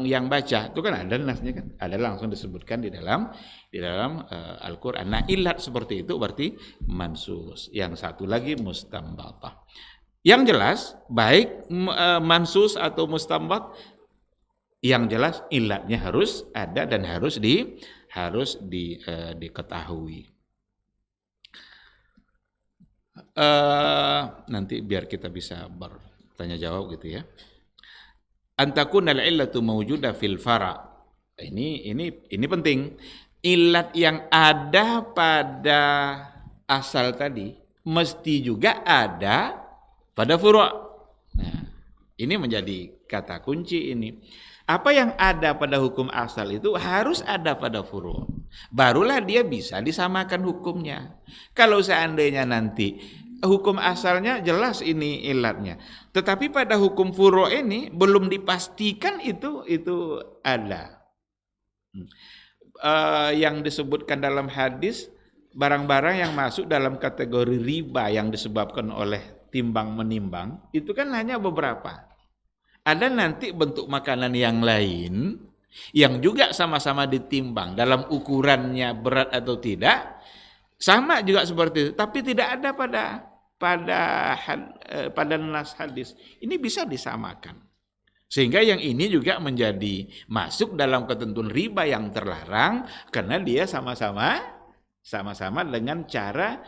yang baca. Itu kan ada nasnya kan, ada langsung disebutkan di dalam Al-Qur'an. Nah, ilat seperti itu berarti mansus. Yang satu lagi mustambatah. Yang jelas baik mansus atau mustambat, yang jelas ilatnya harus ada dan harus diketahui. Nanti biar kita bisa bertanya jawab gitu ya. Antakunal illatu mawjuda fil fara. Ini penting. Ilat yang ada pada asal tadi mesti juga ada pada furu'. Nah, ini menjadi kata kunci ini. Apa yang ada pada hukum asal itu harus ada pada furu'. Barulah dia bisa disamakan hukumnya. Kalau seandainya nanti hukum asalnya jelas ini ilatnya, tetapi pada hukum furu' ini belum dipastikan itu ada. Yang disebutkan dalam hadis, barang-barang yang masuk dalam kategori riba yang disebabkan oleh timbang menimbang, itu kan hanya beberapa. Ada nanti bentuk makanan yang lain yang juga sama-sama ditimbang dalam ukurannya berat atau tidak, sama juga seperti itu, tapi tidak ada pada nas hadis. Ini bisa disamakan. Sehingga yang ini juga menjadi masuk dalam ketentuan riba yang terlarang, karena dia sama-sama dengan cara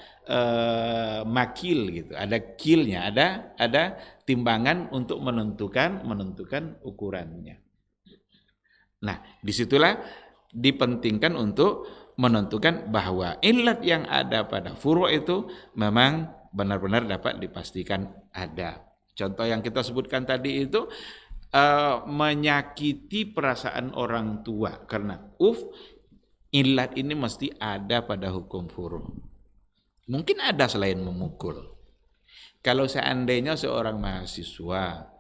makil gitu. Ada kilnya, ada timbangan untuk menentukan ukurannya. Nah, disitulah dipentingkan untuk menentukan bahwa ilat yang ada pada furu' itu memang benar-benar dapat dipastikan ada. Contoh yang kita sebutkan tadi itu menyakiti perasaan orang tua karena ilat ini mesti ada pada hukum furu'. Mungkin ada selain memukul. Kalau seandainya seorang mahasiswa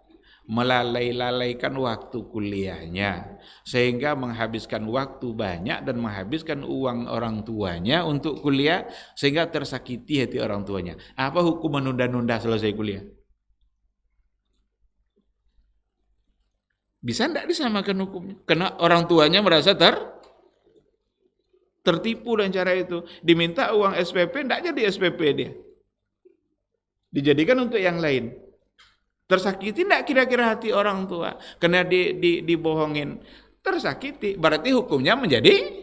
melalaikan waktu kuliahnya sehingga menghabiskan waktu banyak dan menghabiskan uang orang tuanya untuk kuliah sehingga tersakiti hati orang tuanya, apa hukum menunda-nunda selesai kuliah? Bisa tidak disamakan hukumnya? Karena orang tuanya merasa tertipu dengan cara itu. Diminta uang SPP, tidak jadi SPP dia. Dijadikan untuk yang lain. Tersakiti tidak kira-kira hati orang tua? Karena dibohongin. Tersakiti. Berarti hukumnya menjadi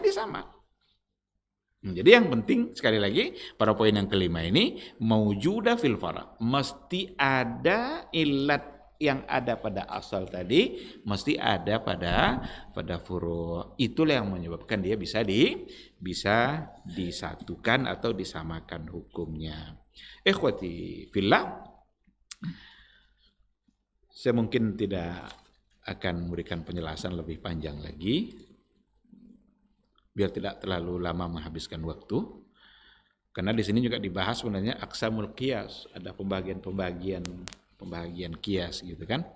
sama. Jadi yang penting sekali lagi pada poin yang kelima ini, maujuda fil fara. Mesti ada ilat yang ada pada asal tadi, mesti ada pada furu'. Itulah yang menyebabkan dia bisa disatukan atau disamakan hukumnya. Ikhwati fillah, saya mungkin tidak akan memberikan penjelasan lebih panjang lagi biar tidak terlalu lama menghabiskan waktu. Karena di sini juga dibahas sebenarnya aqsamul qiyas, ada pembagian kias gitu kan.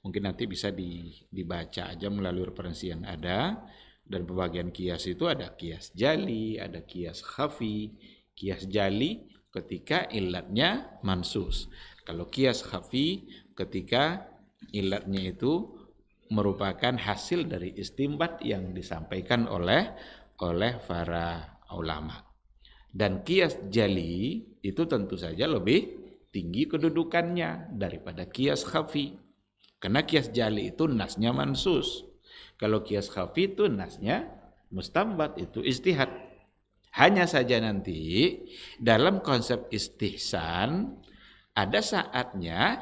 Mungkin nanti bisa dibaca aja melalui referensi yang ada. Dan pembagian kias itu ada kias jali, ada kias khafi. Kias jali ketika ilatnya mansus. Kalau kias khafi ketika ilatnya itu merupakan hasil dari istimbat yang disampaikan oleh para ulama. Dan kias jali itu tentu saja lebih tinggi kedudukannya daripada kias khafi. Karena kias jali itu nasnya mansus. Kalau kias khafi itu nasnya mustambat, itu istihad. Hanya saja nanti dalam konsep istihsan ada saatnya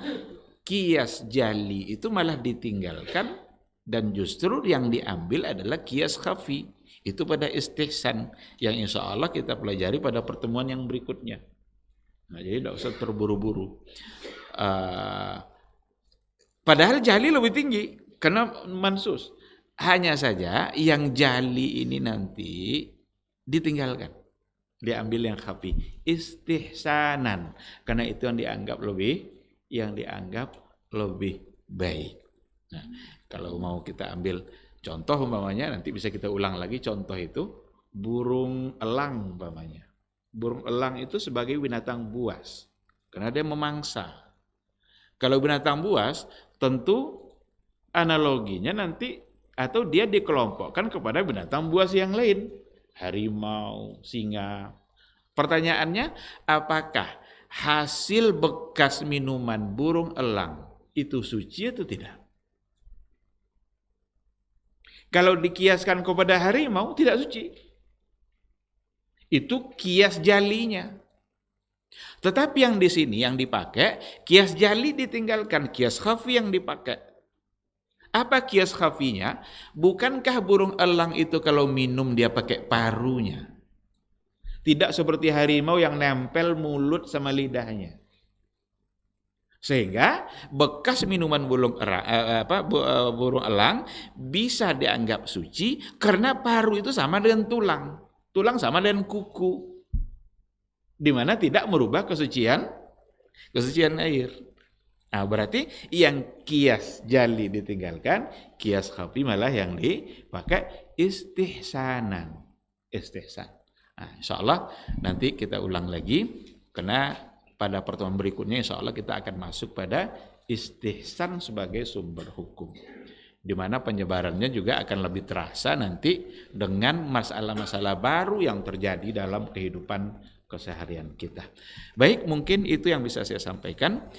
kias jali itu malah ditinggalkan dan justru yang diambil adalah kias khafi. Itu pada istihsan yang insya Allah kita pelajari pada pertemuan yang berikutnya. Nah, jadi tidak usah terburu-buru. Padahal jali lebih tinggi karena mansus. Hanya saja yang jali ini nanti ditinggalkan. diambil yang khafi, istihsanan, karena itu yang dianggap lebih baik. Nah, kalau mau kita ambil contoh umpamanya, nanti bisa kita ulang lagi contoh itu, burung elang umpamanya. Burung elang itu sebagai binatang buas, karena dia memangsa. Kalau binatang buas, tentu analoginya nanti, atau dia dikelompokkan kepada binatang buas yang lain. Harimau, singa. Pertanyaannya, apakah hasil bekas minuman burung elang itu suci atau tidak? Kalau dikiaskan kepada harimau, tidak suci. Itu kias jalinya. Tetapi yang di sini yang dipakai, kias jali ditinggalkan, kias khafi yang dipakai. Apa kias khafinya? Bukankah burung elang itu kalau minum dia pakai parunya? Tidak seperti harimau yang nempel mulut sama lidahnya. Sehingga bekas minuman burung elang bisa dianggap suci karena paru itu sama dengan tulang. Tulang sama dengan kuku. Di mana tidak merubah kesucian air. Nah, berarti yang kias jali ditinggalkan, kias khafi malah yang dipakai istihsanan. Istihsan. Nah, insyaallah nanti kita ulang lagi, karena pada pertemuan berikutnya insyaallah kita akan masuk pada istihsan sebagai sumber hukum, di mana penyebarannya juga akan lebih terasa nanti dengan masalah-masalah baru yang terjadi dalam kehidupan keseharian kita. Baik, mungkin itu yang bisa saya sampaikan.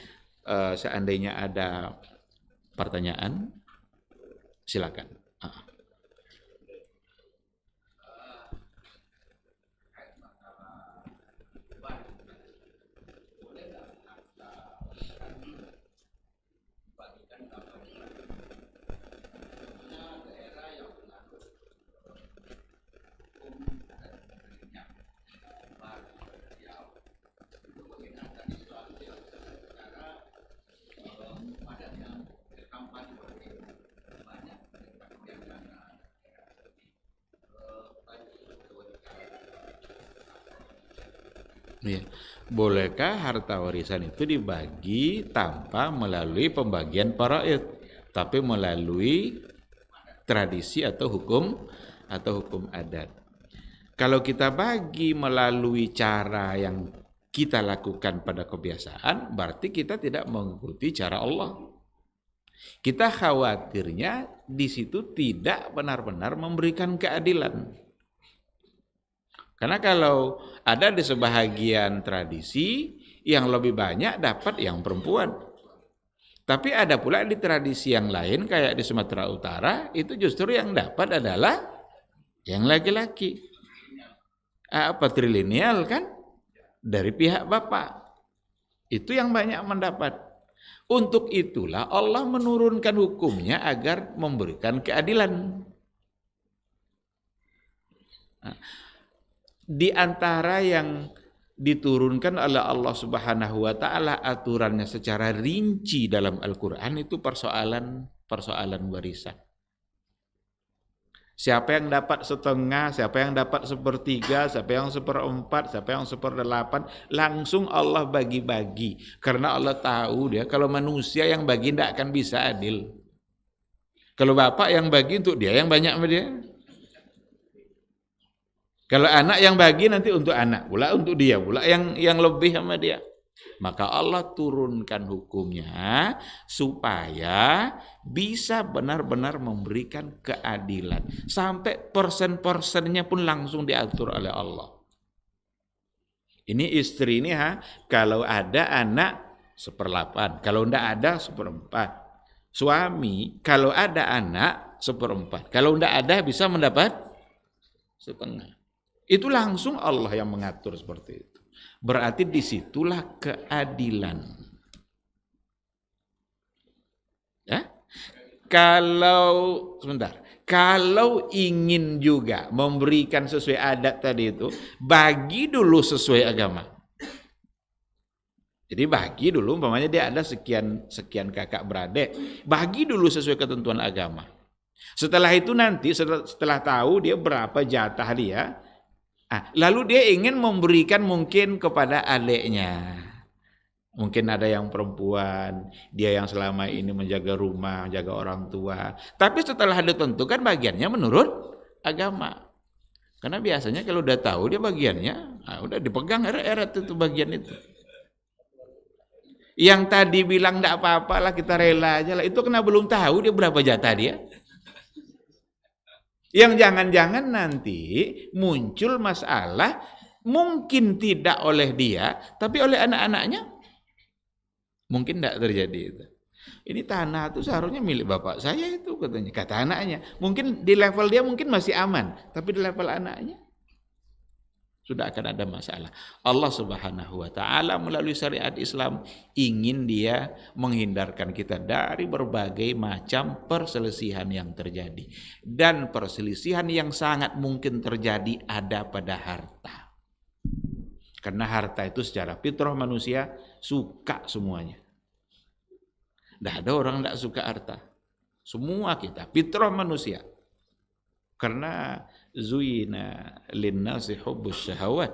Seandainya ada pertanyaan, silakan. Ya. Bolehkah harta warisan itu dibagi tanpa melalui pembagian faraid, tapi melalui tradisi atau hukum adat? Kalau kita bagi melalui cara yang kita lakukan pada kebiasaan, berarti kita tidak mengikuti cara Allah. Kita khawatirnya di situ tidak benar-benar memberikan keadilan. Karena kalau ada di sebahagian tradisi yang lebih banyak dapat yang perempuan. Tapi ada pula di tradisi yang lain kayak di Sumatera Utara itu justru yang dapat adalah yang laki-laki. Patrilineal kan dari pihak bapak. Itu yang banyak mendapat. Untuk itulah Allah menurunkan hukumnya agar memberikan keadilan. Di antara yang diturunkan oleh Allah Subhanahu wa taala aturannya secara rinci dalam Al-Qur'an itu persoalan warisan. Siapa yang dapat setengah, siapa yang dapat sepertiga, siapa yang seperempat, siapa yang seperdelapan, langsung Allah bagi-bagi. Karena Allah tahu dia kalau manusia yang bagi tidak akan bisa adil. Kalau bapak yang bagi untuk dia yang banyak sama dia. Kalau anak yang bagi nanti untuk anak pula, untuk dia pula yang lebih sama dia. Maka Allah turunkan hukumnya supaya bisa benar-benar memberikan keadilan. Sampai persen-persennya pun langsung diatur oleh Allah. Ini istri ini kalau ada anak 1/8, kalau tidak ada 1/4. Suami kalau ada anak 1/4, kalau tidak ada bisa mendapat 1/2. Itu langsung Allah yang mengatur seperti itu. Berarti disitulah keadilan. Ya? Kalau ingin juga memberikan sesuai adat tadi itu, bagi dulu sesuai agama. Jadi bagi dulu, umpamanya dia ada sekian kakak beradik, bagi dulu sesuai ketentuan agama. Setelah itu nanti setelah tahu dia berapa jatah dia, Lalu dia ingin memberikan mungkin kepada adiknya. Mungkin ada yang perempuan, dia yang selama ini menjaga rumah, jaga orang tua. Tapi setelah ditentukan bagiannya menurut agama. Karena biasanya kalau udah tahu dia bagiannya, udah dipegang eret-eret itu bagian itu. Yang tadi bilang enggak apa-apa lah, kita rela aja lah. Itu kena belum tahu dia berapa jatah dia. Yang jangan-jangan nanti muncul masalah mungkin tidak oleh dia, tapi oleh anak-anaknya. Mungkin tidak terjadi itu. Ini tanah itu seharusnya milik bapak saya itu katanya, kata anaknya. Mungkin di level dia mungkin masih aman, tapi di level anaknya sudah akan ada masalah. Allah Subhanahu wa taala melalui syariat Islam ingin dia menghindarkan kita dari berbagai macam perselisihan yang terjadi. Dan perselisihan yang sangat mungkin terjadi ada pada harta. Karena harta itu secara fitrah manusia suka semuanya. Tidak ada orang tidak suka harta. Semua kita, fitrah manusia. Karena zuyina linnasi hubbus syahawat.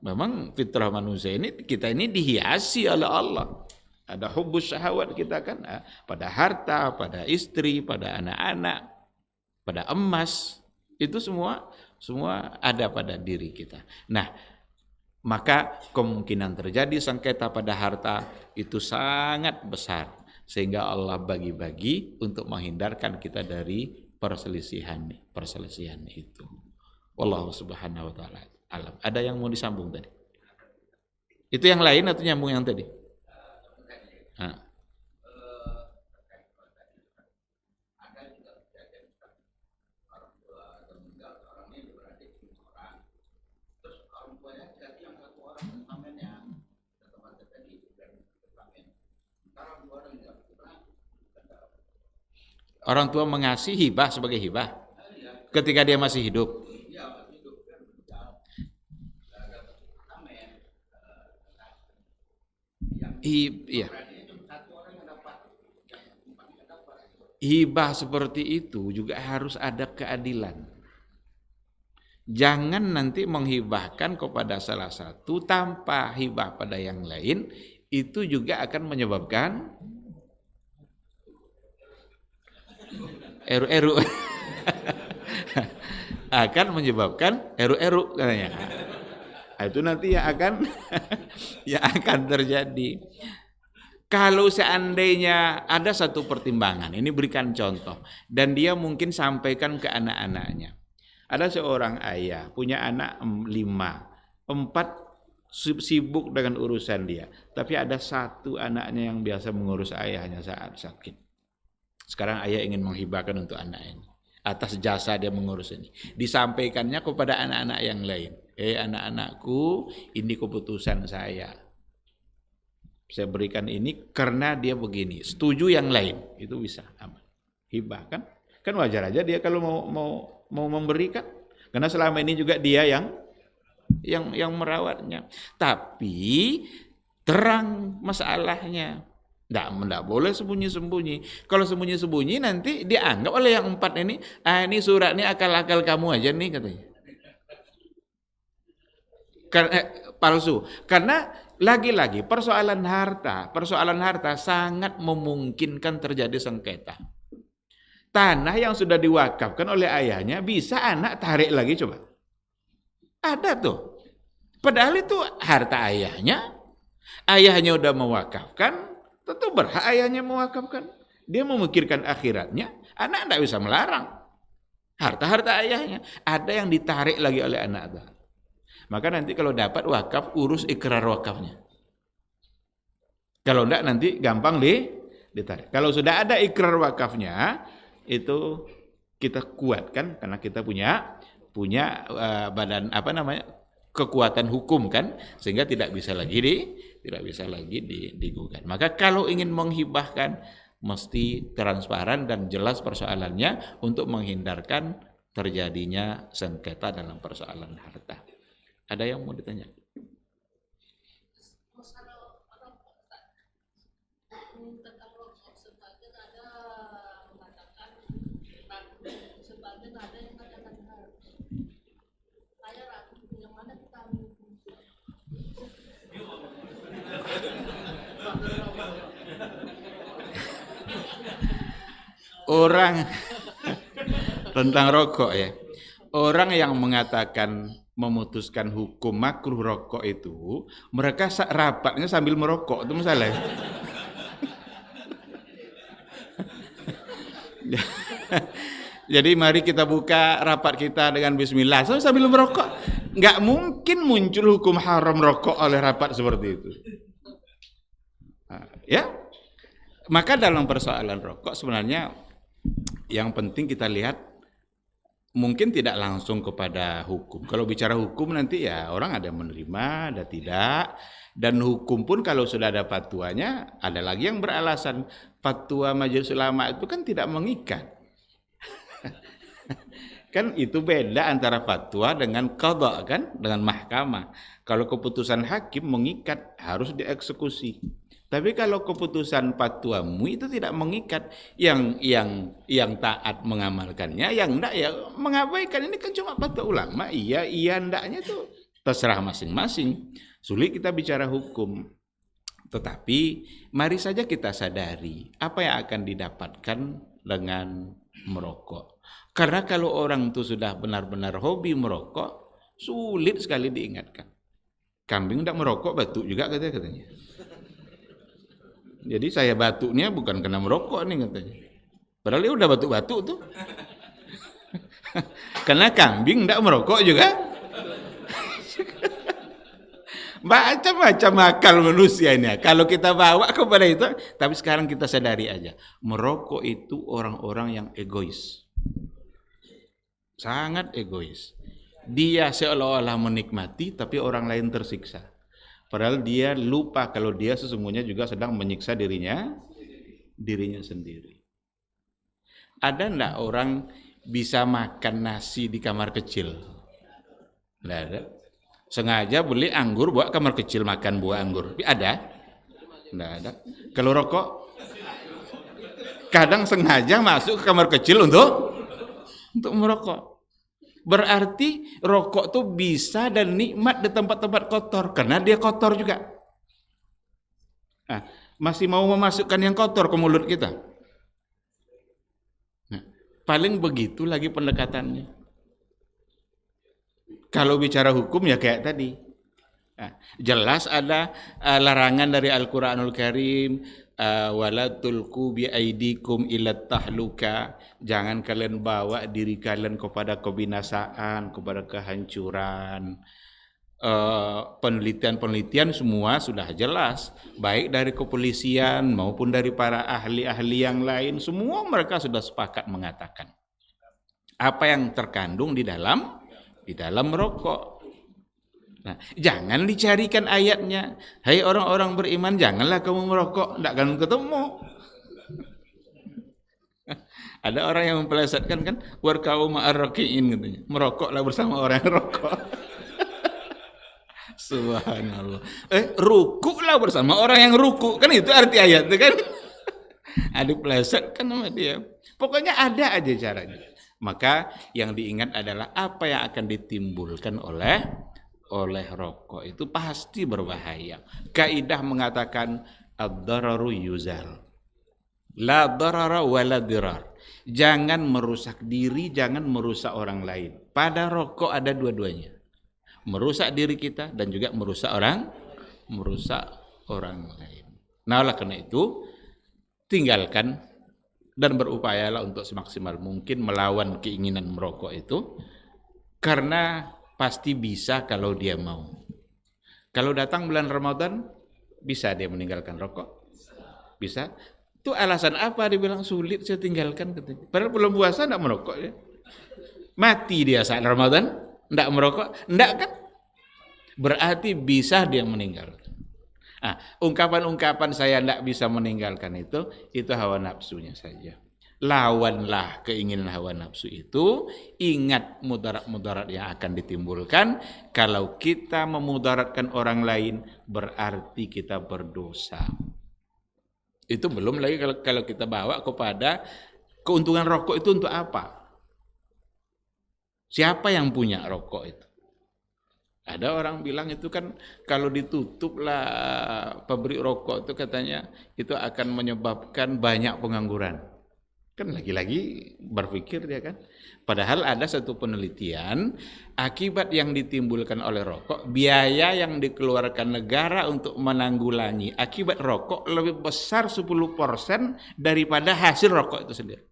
Memang fitrah manusia ini, kita ini dihiasi oleh Allah. Ada hubbus syahawat kita kan, pada harta, pada istri, pada anak-anak, pada emas. Itu semua ada pada diri kita. Nah, maka kemungkinan terjadi sengketa pada harta itu sangat besar, sehingga Allah bagi-bagi untuk menghindarkan kita dari perselisihan itu. Wallahu subhanahu wa ta'ala alam. Ada yang mau disambung tadi? Itu yang lain atau nyambung yang tadi? Orang tua mengasih hibah sebagai hibah ketika dia masih hidup. Iya. Hibah seperti itu juga harus ada keadilan. Jangan nanti menghibahkan kepada salah satu tanpa hibah pada yang lain, itu juga akan menyebabkan eru-eru. Akan menyebabkan eru-eru katanya. Itu nanti yang akan terjadi. Kalau seandainya ada satu pertimbangan, ini berikan contoh, dan dia mungkin sampaikan ke anak-anaknya. Ada seorang ayah punya anak 5, 4 sibuk dengan urusan dia, tapi ada satu anaknya yang biasa mengurus ayahnya saat sakit. Sekarang ayah ingin menghibahkan untuk anak ini atas jasa dia mengurus ini. Disampaikannya kepada anak-anak yang lain. Anak-anakku, ini keputusan saya. Saya berikan ini karena dia begini. Setuju yang lain, itu bisa aman. Hibah kan? Kan wajar aja dia kalau mau memberikan. Karena selama ini juga dia yang merawatnya. Tapi terang masalahnya. Tidak boleh sembunyi-sembunyi. Kalau sembunyi-sembunyi nanti dianggap oleh yang 4 ini, ini surat ini akal-akal kamu aja nih katanya. Palsu. Karena lagi-lagi persoalan harta sangat memungkinkan terjadi sengketa. Tanah yang sudah diwakafkan oleh ayahnya bisa anak tarik lagi coba. Ada tuh. Padahal itu harta ayahnya udah mewakafkan. Tentu berhak ayahnya mewakafkan. Dia memikirkan akhiratnya, anak tidak bisa melarang. Harta-harta ayahnya, ada yang ditarik lagi oleh anak itu. Maka nanti kalau dapat wakaf, urus ikrar wakafnya. Kalau tidak nanti gampang ditarik. Kalau sudah ada ikrar wakafnya, itu kita kuatkan karena kita punya badan kekuatan hukum kan, sehingga tidak bisa lagi digugat. Maka kalau ingin menghibahkan mesti transparan dan jelas persoalannya untuk menghindarkan terjadinya sengketa dalam persoalan harta. Ada yang mau ditanya? Orang tentang rokok ya. Orang yang mengatakan memutuskan hukum makruh rokok itu, mereka rapatnya sambil merokok, itu masalah. Jadi mari kita buka rapat kita dengan bismillah sambil merokok. Nggak mungkin muncul hukum haram rokok oleh rapat seperti itu. Nah, ya, maka dalam persoalan rokok sebenarnya yang penting kita lihat mungkin tidak langsung kepada hukum. Kalau bicara hukum nanti ya orang ada yang menerima, ada tidak. Dan hukum pun kalau sudah ada fatwanya, ada lagi yang beralasan fatwa Majelis Ulama itu kan tidak mengikat. Kan itu beda antara fatwa dengan qadha kan, dengan mahkamah. Kalau keputusan hakim mengikat harus dieksekusi. Tapi kalau keputusan fatwamu itu tidak mengikat, yang taat mengamalkannya, yang enggak ya mengabaikan. Ini kan cuma fatwa ulama, iya endaknya itu terserah masing-masing. Sulit kita bicara hukum. Tetapi mari saja kita sadari apa yang akan didapatkan dengan merokok. Karena kalau orang itu sudah benar-benar hobi merokok, sulit sekali diingatkan. Kambing tidak merokok, batuk juga katanya. Jadi saya batuknya bukan kena merokok nih katanya. Padahal dia udah batuk-batuk tuh. Karena kambing tidak merokok juga. Macam-macam akal manusia ini. Kalau kita bawa kepada itu, tapi sekarang kita sadari aja, merokok itu orang-orang yang egois. Sangat egois. Dia seolah-olah menikmati, tapi orang lain tersiksa. Padahal dia lupa kalau dia sesungguhnya juga sedang menyiksa dirinya sendiri. Ada enggak orang bisa makan nasi di kamar kecil? Enggak ada. Sengaja beli anggur buat kamar kecil makan buah anggur. Ada? Enggak ada. Kalau rokok? Kadang sengaja masuk ke kamar kecil untuk merokok. Berarti rokok tuh bisa dan nikmat di tempat-tempat kotor karena dia kotor juga. Nah, masih mau memasukkan yang kotor ke mulut kita. Nah, paling begitu lagi pendekatannya. Kalau bicara hukum ya kayak tadi. Nah, jelas ada larangan dari Al-Qur'anul Karim, wala tulqu bi aidikum ila tahluka, jangan kalian bawa diri kalian kepada kebinasaan, kepada kehancuran. Penelitian-penelitian semua sudah jelas, baik dari kepolisian maupun dari para ahli-ahli yang lain, semua mereka sudah sepakat mengatakan apa yang terkandung di dalam merokok. Nah, jangan dicarikan ayatnya. Hai orang-orang beriman, janganlah kamu merokok, tidak akan ketemu. Ada orang yang mempelesetkan kan, warkau ma'arraki'in katanya. Merokoklah bersama orang yang rokok. Subhanallah. Rukuklah bersama orang yang rukuk. Kan itu arti ayat itu kan. Ada pelesetkan sama dia. Pokoknya ada aja caranya. Maka yang diingat adalah apa yang akan ditimbulkan oleh rokok itu pasti berbahaya. Kaidah mengatakan ad-dararu yuzal. La darara wala dirar. Jangan merusak diri, jangan merusak orang lain. Pada rokok ada dua-duanya. Merusak diri kita dan juga merusak orang lain. Nah, oleh karena itu tinggalkan dan berupayalah untuk semaksimal mungkin melawan keinginan merokok itu, karena pasti bisa kalau dia mau. Kalau datang bulan Ramadan, bisa dia meninggalkan rokok? Bisa. Itu alasan apa dia bilang sulit saya tinggalkan? Padahal belum puasa tidak merokok ya. Mati dia saat Ramadan, tidak merokok? Tidak kan? Berarti bisa dia meninggalkan. Nah, ungkapan-ungkapan saya tidak bisa meninggalkan itu hawa nafsunya saja. Lawanlah keinginan hawa nafsu itu, ingat mudarat-mudarat yang akan ditimbulkan. Kalau kita memudaratkan orang lain, berarti kita berdosa. Itu belum lagi kalau kita bawa kepada keuntungan rokok itu untuk apa? Siapa yang punya rokok itu? Ada orang bilang itu kan kalau ditutuplah pabrik rokok itu katanya itu akan menyebabkan banyak pengangguran. Kan lagi-lagi berpikir dia kan. Padahal ada satu penelitian, akibat yang ditimbulkan oleh rokok, biaya yang dikeluarkan negara untuk menanggulangi akibat rokok lebih besar 10% daripada hasil rokok itu sendiri.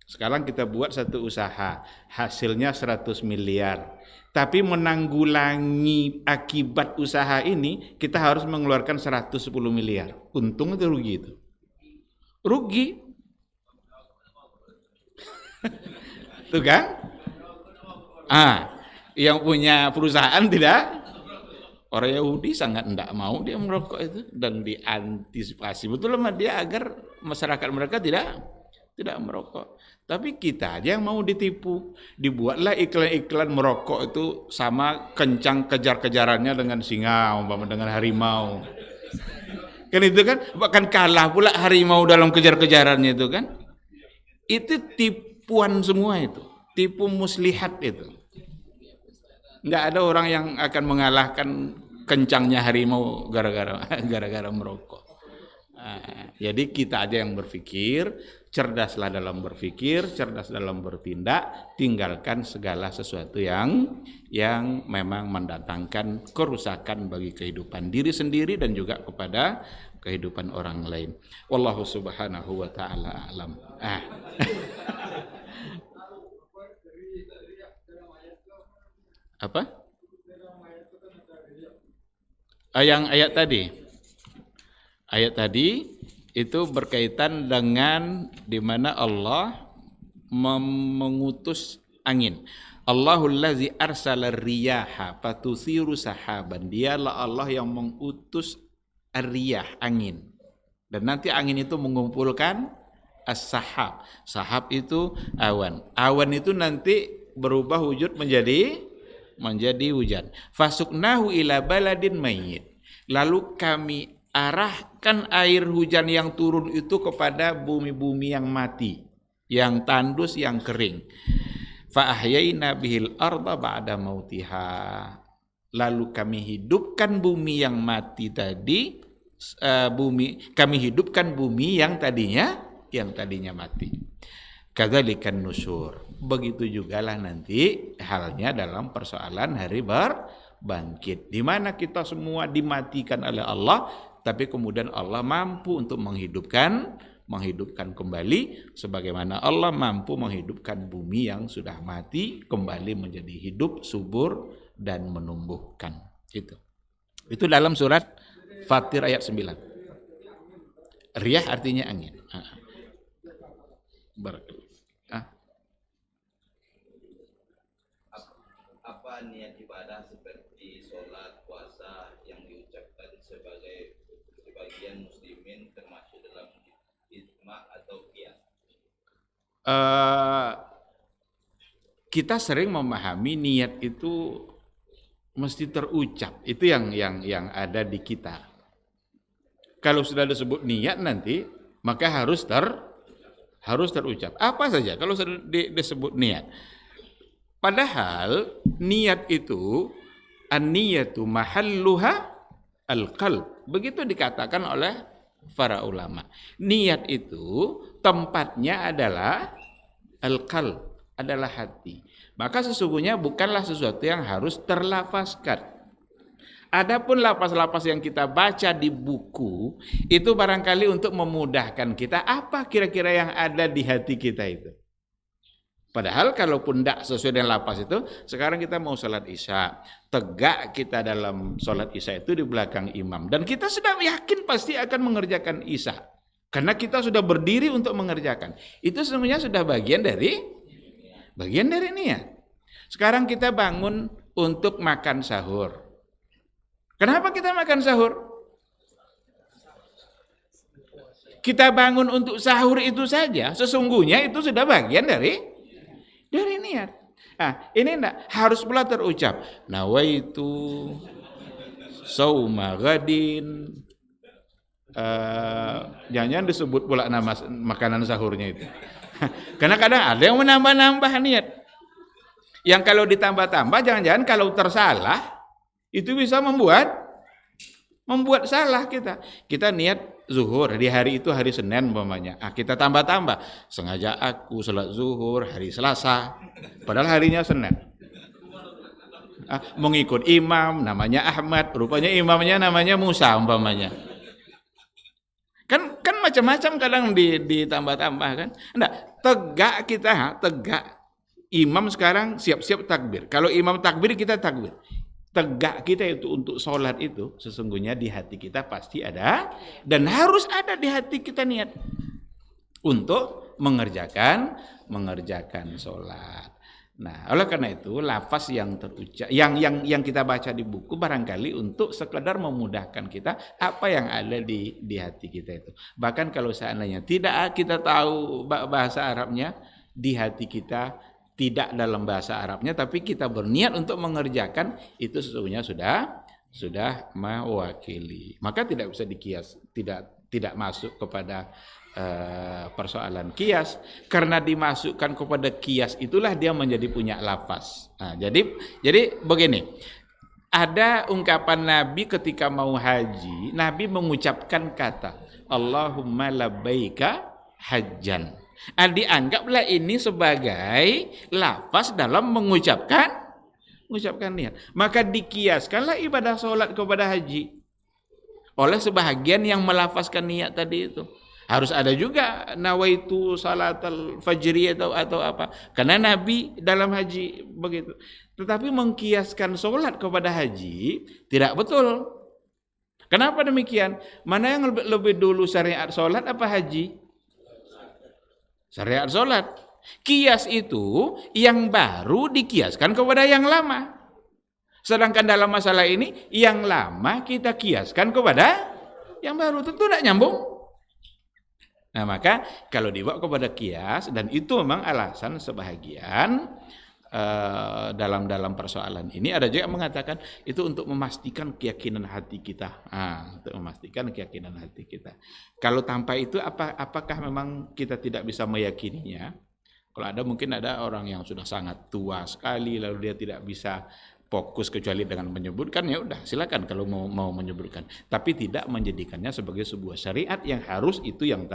Sekarang kita buat satu usaha, hasilnya 100 miliar. Tapi menanggulangi akibat usaha ini, kita harus mengeluarkan 110 miliar. Untung atau rugi itu? Rugi. Tuh kan? Yang punya perusahaan tidak. Orang Yahudi sangat tidak mau dia merokok itu dan diantisipasi betul sama dia agar masyarakat mereka tidak merokok. Tapi kita aja yang mau ditipu. Dibuatlah iklan-iklan merokok itu sama kencang kejar-kejarannya dengan singa, umpama dengan harimau. Kan itu kan, bahkan kalah pula harimau dalam kejar-kejarannya itu kan. Itu tipuan semua itu, tipu muslihat itu. Nggak ada orang yang akan mengalahkan kencangnya harimau gara-gara merokok. Jadi kita aja yang berpikir, cerdaslah dalam berpikir, cerdas dalam bertindak, tinggalkan segala sesuatu yang memang mendatangkan kerusakan bagi kehidupan diri sendiri dan juga kepada kehidupan orang lain. Wallahu subhanahu wa ta'ala a'lam. Apa? Yang ayat tadi. Ayat tadi itu berkaitan dengan di mana Allah mengutus angin. Allahul ladzi arsala riyaha fatuthiru sahaban. Dialah Allah yang mengutus ar-riyah, angin. Dan nanti angin itu mengumpulkan as-sahab. Sahab itu awan. Awan itu nanti berubah wujud menjadi hujan. Fasuknahu ila baladin mayyit. Lalu kami arahkan air hujan yang turun itu kepada bumi-bumi yang mati, yang tandus, yang kering. Fa ahyayna bihil arda ba'da mautiha. Lalu kami hidupkan bumi yang mati tadi, kami hidupkan bumi yang tadinya mati. Kadzalikan nusyur. Begitu jugalah nanti halnya dalam persoalan hari berbangkit, di mana kita semua dimatikan oleh Allah, tapi kemudian Allah mampu untuk menghidupkan kembali, sebagaimana Allah mampu menghidupkan bumi yang sudah mati kembali menjadi hidup, subur dan menumbuhkan. Itu dalam surat Fatir ayat 9. Riyah artinya angin. Apa niat ibadah seperti sholat, puasa yang diucapkan sebagian muslimin termasuk dalam ijma atau qiyas? Kita sering memahami niat itu mesti terucap. Itu yang ada di kita. Kalau sudah disebut niat nanti, maka harus terucap. Apa saja kalau sudah disebut niat. Padahal niat itu, an-niyatu mahalluha al-qalb. Begitu dikatakan oleh para ulama. Niat itu tempatnya adalah al-qalb, adalah hati. Maka sesungguhnya bukanlah sesuatu yang harus terlafazkan. Adapun lapas-lapas yang kita baca di buku, itu barangkali untuk memudahkan kita, apa kira-kira yang ada di hati kita itu. Padahal kalaupun tidak sesuai dengan lapas itu, sekarang kita mau sholat isya, tegak kita dalam sholat isya itu di belakang imam. Dan kita sudah yakin pasti akan mengerjakan isya. Karena kita sudah berdiri untuk mengerjakan. Itu sebenarnya sudah bagian dari niat. Sekarang kita bangun untuk makan sahur. Kenapa kita makan sahur? Kita bangun untuk sahur itu saja, sesungguhnya itu sudah bagian dari niat. Ini enggak harus pula terucap. Nawaitu sauma ghadin. Jangan disebut pula nama makanan sahurnya itu. Karena kadang ada yang menambah-nambah niat. Yang kalau ditambah-tambah, jangan-jangan kalau tersalah, itu bisa membuat salah kita. Kita niat zuhur di hari itu hari Senin umpamanya. Kita tambah-tambah. Sengaja aku sholat zuhur hari Selasa. Padahal harinya Senin. Mengikut imam namanya Ahmad, rupanya imamnya namanya Musa umpamanya. Kan macam-macam kadang ditambah-tambah kan. Enggak, tegak. Imam sekarang siap-siap takbir. Kalau imam takbir kita takbir. Tegak kita itu untuk sholat itu sesungguhnya di hati kita pasti ada dan harus ada di hati kita niat untuk mengerjakan sholat. Nah, oleh karena itu lafaz yang terucap yang kita baca di buku barangkali untuk sekedar memudahkan kita apa yang ada di hati kita itu. Bahkan kalau seandainya tidak kita tahu bahasa Arabnya, di hati kita tidak dalam bahasa Arabnya, tapi kita berniat untuk mengerjakan itu sesungguhnya sudah mewakili. Maka tidak bisa dikias, tidak masuk kepada persoalan kias, karena dimasukkan kepada kias itulah dia menjadi punya lafaz. Nah, jadi begini, ada ungkapan Nabi ketika mau haji, Nabi mengucapkan kata Allahumma labbaika hajjan. Dianggaplah ini sebagai lafaz dalam mengucapkan niat. Maka dikiaskanlah ibadah sholat kepada haji oleh sebahagian yang melafazkan niat tadi itu. Harus ada juga nawaitu salatul fajri atau apa. Karena Nabi dalam haji begitu. Tetapi mengkiaskan sholat kepada haji tidak betul. Kenapa demikian? Mana yang lebih dulu syariat sholat apa haji? Syariat sholat. Kias itu yang baru dikiaskan kepada yang lama. Sedangkan dalam masalah ini yang lama kita kiaskan kepada yang baru, tentu tidak nyambung. Nah, maka kalau dibawa kepada kias, dan itu memang alasan sebahagian dalam persoalan ini ada juga yang mengatakan itu untuk memastikan keyakinan hati kita. Untuk memastikan keyakinan hati kita. Kalau tanpa itu apakah memang kita tidak bisa meyakininya? Kalau mungkin ada orang yang sudah sangat tua sekali lalu dia tidak bisa fokus kecuali dengan menyebutkan, ya udah silakan kalau mau menyebutkan, tapi tidak menjadikannya sebagai sebuah syariat yang harus itu yang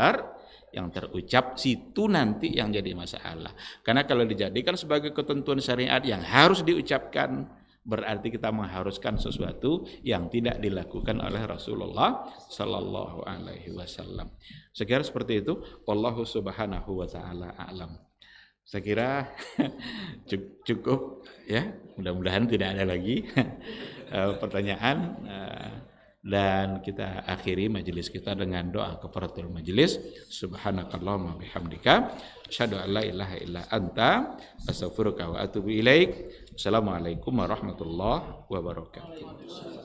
terucap, situ nanti yang jadi masalah. Karena kalau dijadikan sebagai ketentuan syariat yang harus diucapkan, berarti kita mengharuskan sesuatu yang tidak dilakukan oleh Rasulullah Sallallahu Alaihi Wasallam. Saya kira seperti itu. Wallahu Subhanahu Wa Taala a'lam. Saya kira cukup ya. Mudah-mudahan tidak ada lagi pertanyaan. Dan kita akhiri majelis kita dengan doa kafaratul majelis. Subhanakallahumma bihamdika asyhadu an la ilaha illa anta astaghfiruka wa atubu ilaik. Assalamualaikum warahmatullahi wabarakatuh.